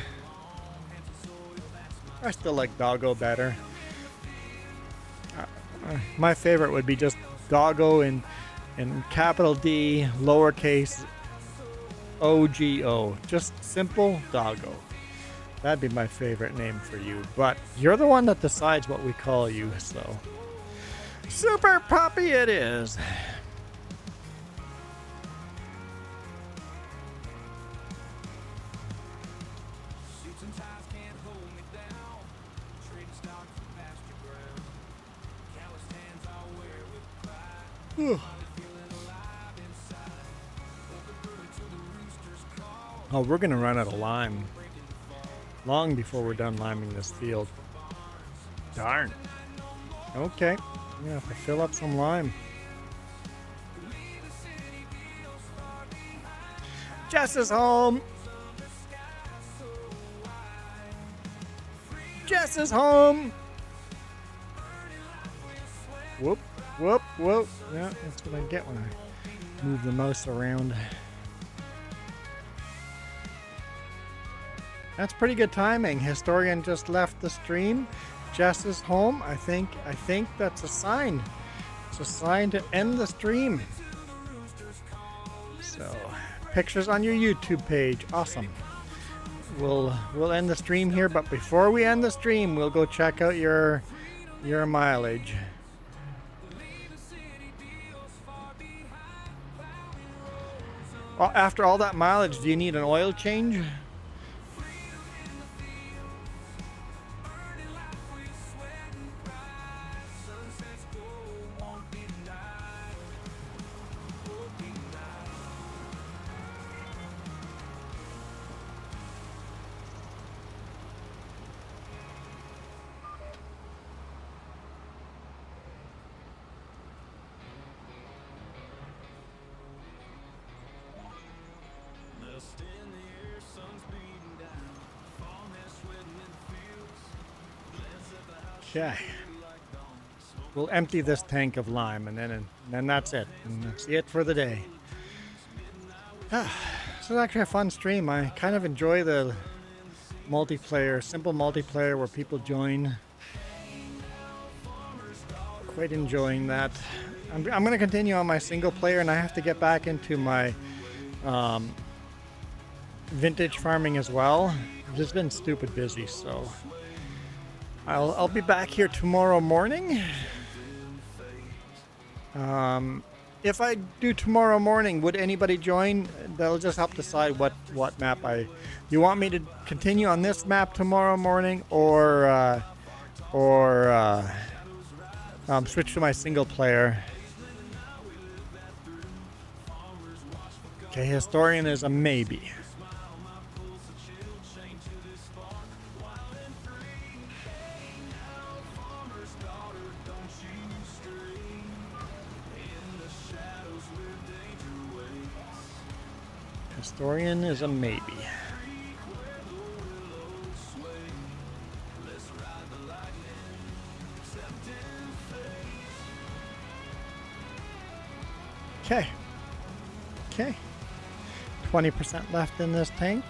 I still like Doggo better. My favorite would be just Doggo in capital D, lowercase OGO. Just simple Doggo. That'd be my favorite name for you. But you're the one that decides what we call you, so. Super Puppy it is. Oh, we're gonna run out of lime long before we're done liming this field. Darn. Okay, I'm gonna have to fill up some lime. Jess is home. Jess is home. Whoop, whoop, whoop. Yeah, that's what I get when I move the mouse around. That's pretty good timing. Historian just left the stream. Jess is home. I think that's a sign. It's a sign to end the stream. So, pictures on your YouTube page. Awesome. We'll end the stream here, but before we end the stream, we'll go check out your mileage. After all that mileage, do you need an oil change? Okay. We'll empty this tank of lime and then that's it. And that's it for the day. This is actually a fun stream. I kind of enjoy the multiplayer, simple multiplayer where people join. Quite enjoying that. I'm going to continue on my single player, and I have to get back into my vintage farming as well. I've just been stupid busy, so I'll be back here tomorrow morning. If I do tomorrow morning, would anybody join? That'll just help decide what map you want me to continue on this map tomorrow morning, or switch to my single player. Okay, Historian is a maybe. Historian is a maybe. Okay. Okay. 20% left in this tank.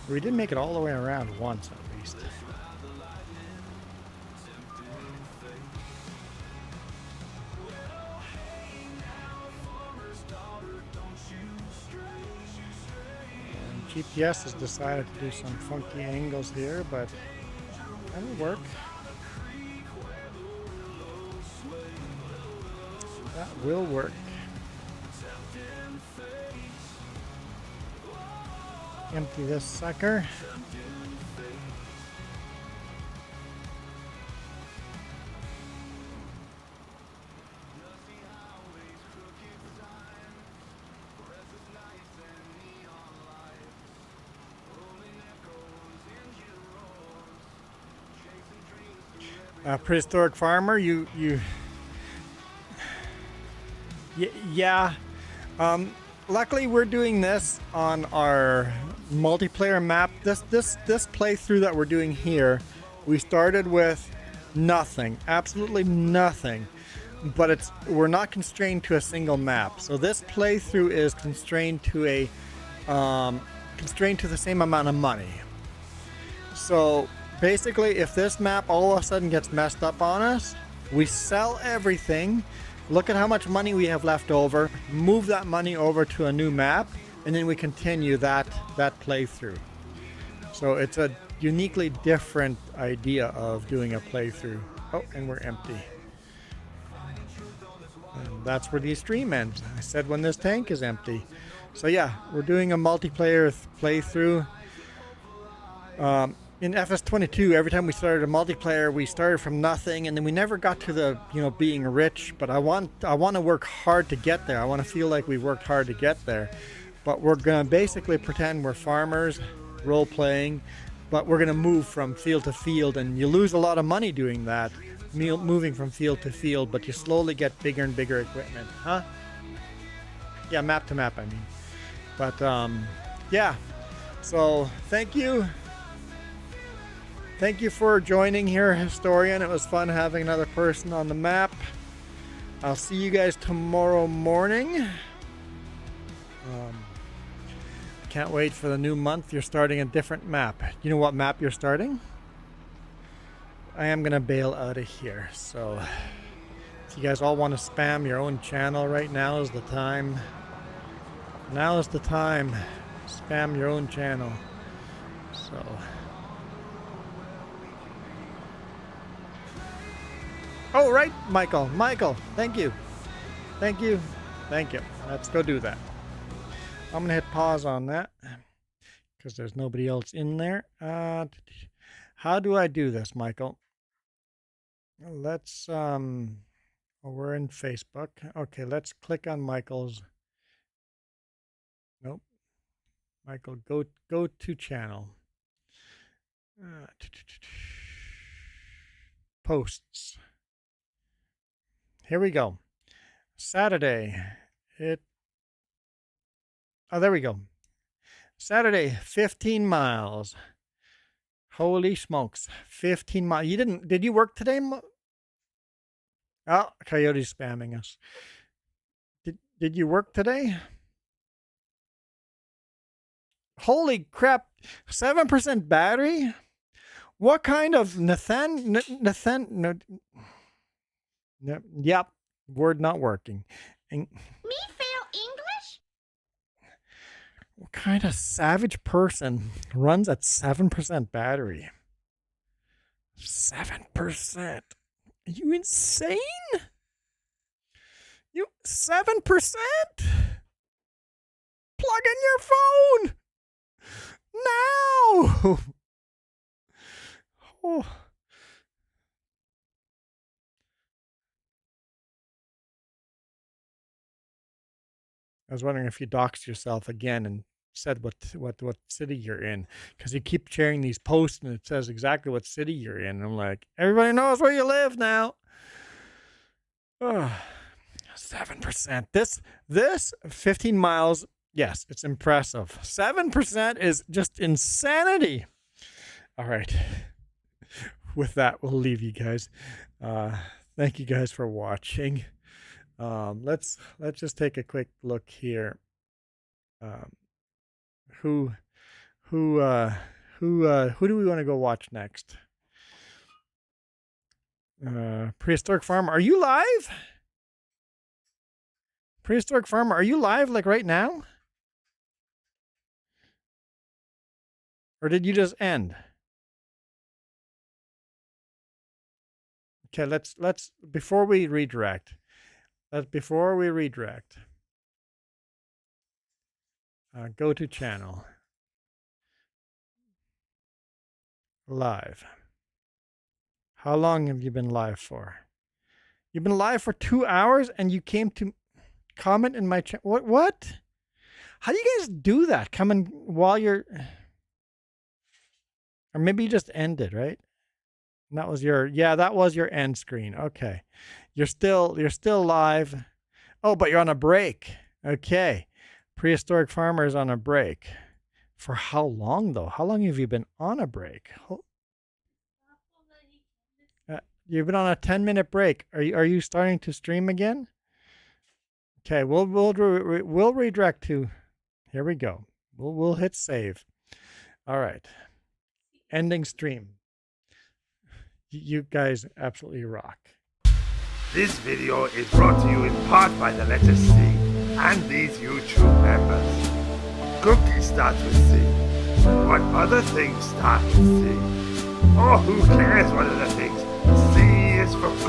We did make it all the way around once at least. And GPS has decided to do some funky angles here, but that'll work. That will work. Empty this sucker. Prehistoric farmer, yeah. Luckily, we're doing this on our multiplayer map. This playthrough that we're doing here, we started with nothing, absolutely nothing. But we're not constrained to a single map. So this playthrough is constrained to the same amount of money. So basically, if this map all of a sudden gets messed up on us, we sell everything, look at how much money we have left over, move that money over to a new map, and then we continue that playthrough. So it's a uniquely different idea of doing a playthrough. Oh, and we're empty. And that's where the stream ends. I said when this tank is empty. So yeah, we're doing a multiplayer playthrough. In FS22, every time we started a multiplayer, we started from nothing, and then we never got to the, being rich. But I want to work hard to get there. I want to feel like we worked hard to get there. But we're gonna basically pretend we're farmers, role playing, but we're gonna move from field to field, and you lose a lot of money doing that, moving from field to field. But you slowly get bigger and bigger equipment, huh? Yeah, map to map, I mean. But yeah. So thank you. Thank you for joining here, Historian. It was fun having another person on the map. I'll see you guys tomorrow morning. Can't wait for the new month. You're starting a different map. You know what map you're starting? I am going to bail out of here. So if you guys all want to spam your own channel right now is the time. Now is the time. Spam your own channel. So... Oh, right, Michael. Michael, thank you. Thank you. Thank you. Let's go do that. I'm going to hit pause on that because there's nobody else in there. How do I do this, Michael? Let's, we're in Facebook. Okay, let's click on Michael's. Nope. Michael, go to channel. Posts. Here we go. Saturday. Oh, there we go. Saturday, 15 miles. Holy smokes. 15 miles. Did you work today? Oh, Coyote's spamming us. Did you work today? Holy crap. 7% battery? What kind of Yep, word not working. Me fail English? What kind of savage person runs at 7% battery? 7%? Are you insane? 7%? Plug in your phone! Now! Oh. I was wondering if you doxed yourself again and said what city you're in, because you keep sharing these posts and it says exactly what city you're in. I'm like, everybody knows where you live now. Oh, 7%. This 15 miles. Yes, it's impressive. 7% is just insanity. All right. With that, we'll leave you guys. Thank you guys for watching. Let's just take a quick look here. Who do we want to go watch next? Prehistoric Farmer, are you live? Prehistoric Farmer, are you live like right now? Or did you just end? Okay, let's before we redirect, That's before we redirect. Go to channel. Live. How long have you been live for? You've been live for 2 hours and you came to comment in my chat. What? How do you guys do that? Come in while you're, or maybe you just ended, right? And that was your, yeah, that was your end screen. Okay. You're still live. Oh, but you're on a break. Okay. Prehistoric Farmer is on a break. For how long though? How long have you been on a break? You've been on a 10-minute break. Are you starting to stream again? Okay, we'll redirect to. Here we go. We'll hit save. All right. Ending stream. You guys absolutely rock. This video is brought to you in part by the letter C and these YouTube members. Cookie starts with C. What other things start with C? Oh, who cares what other things? C is for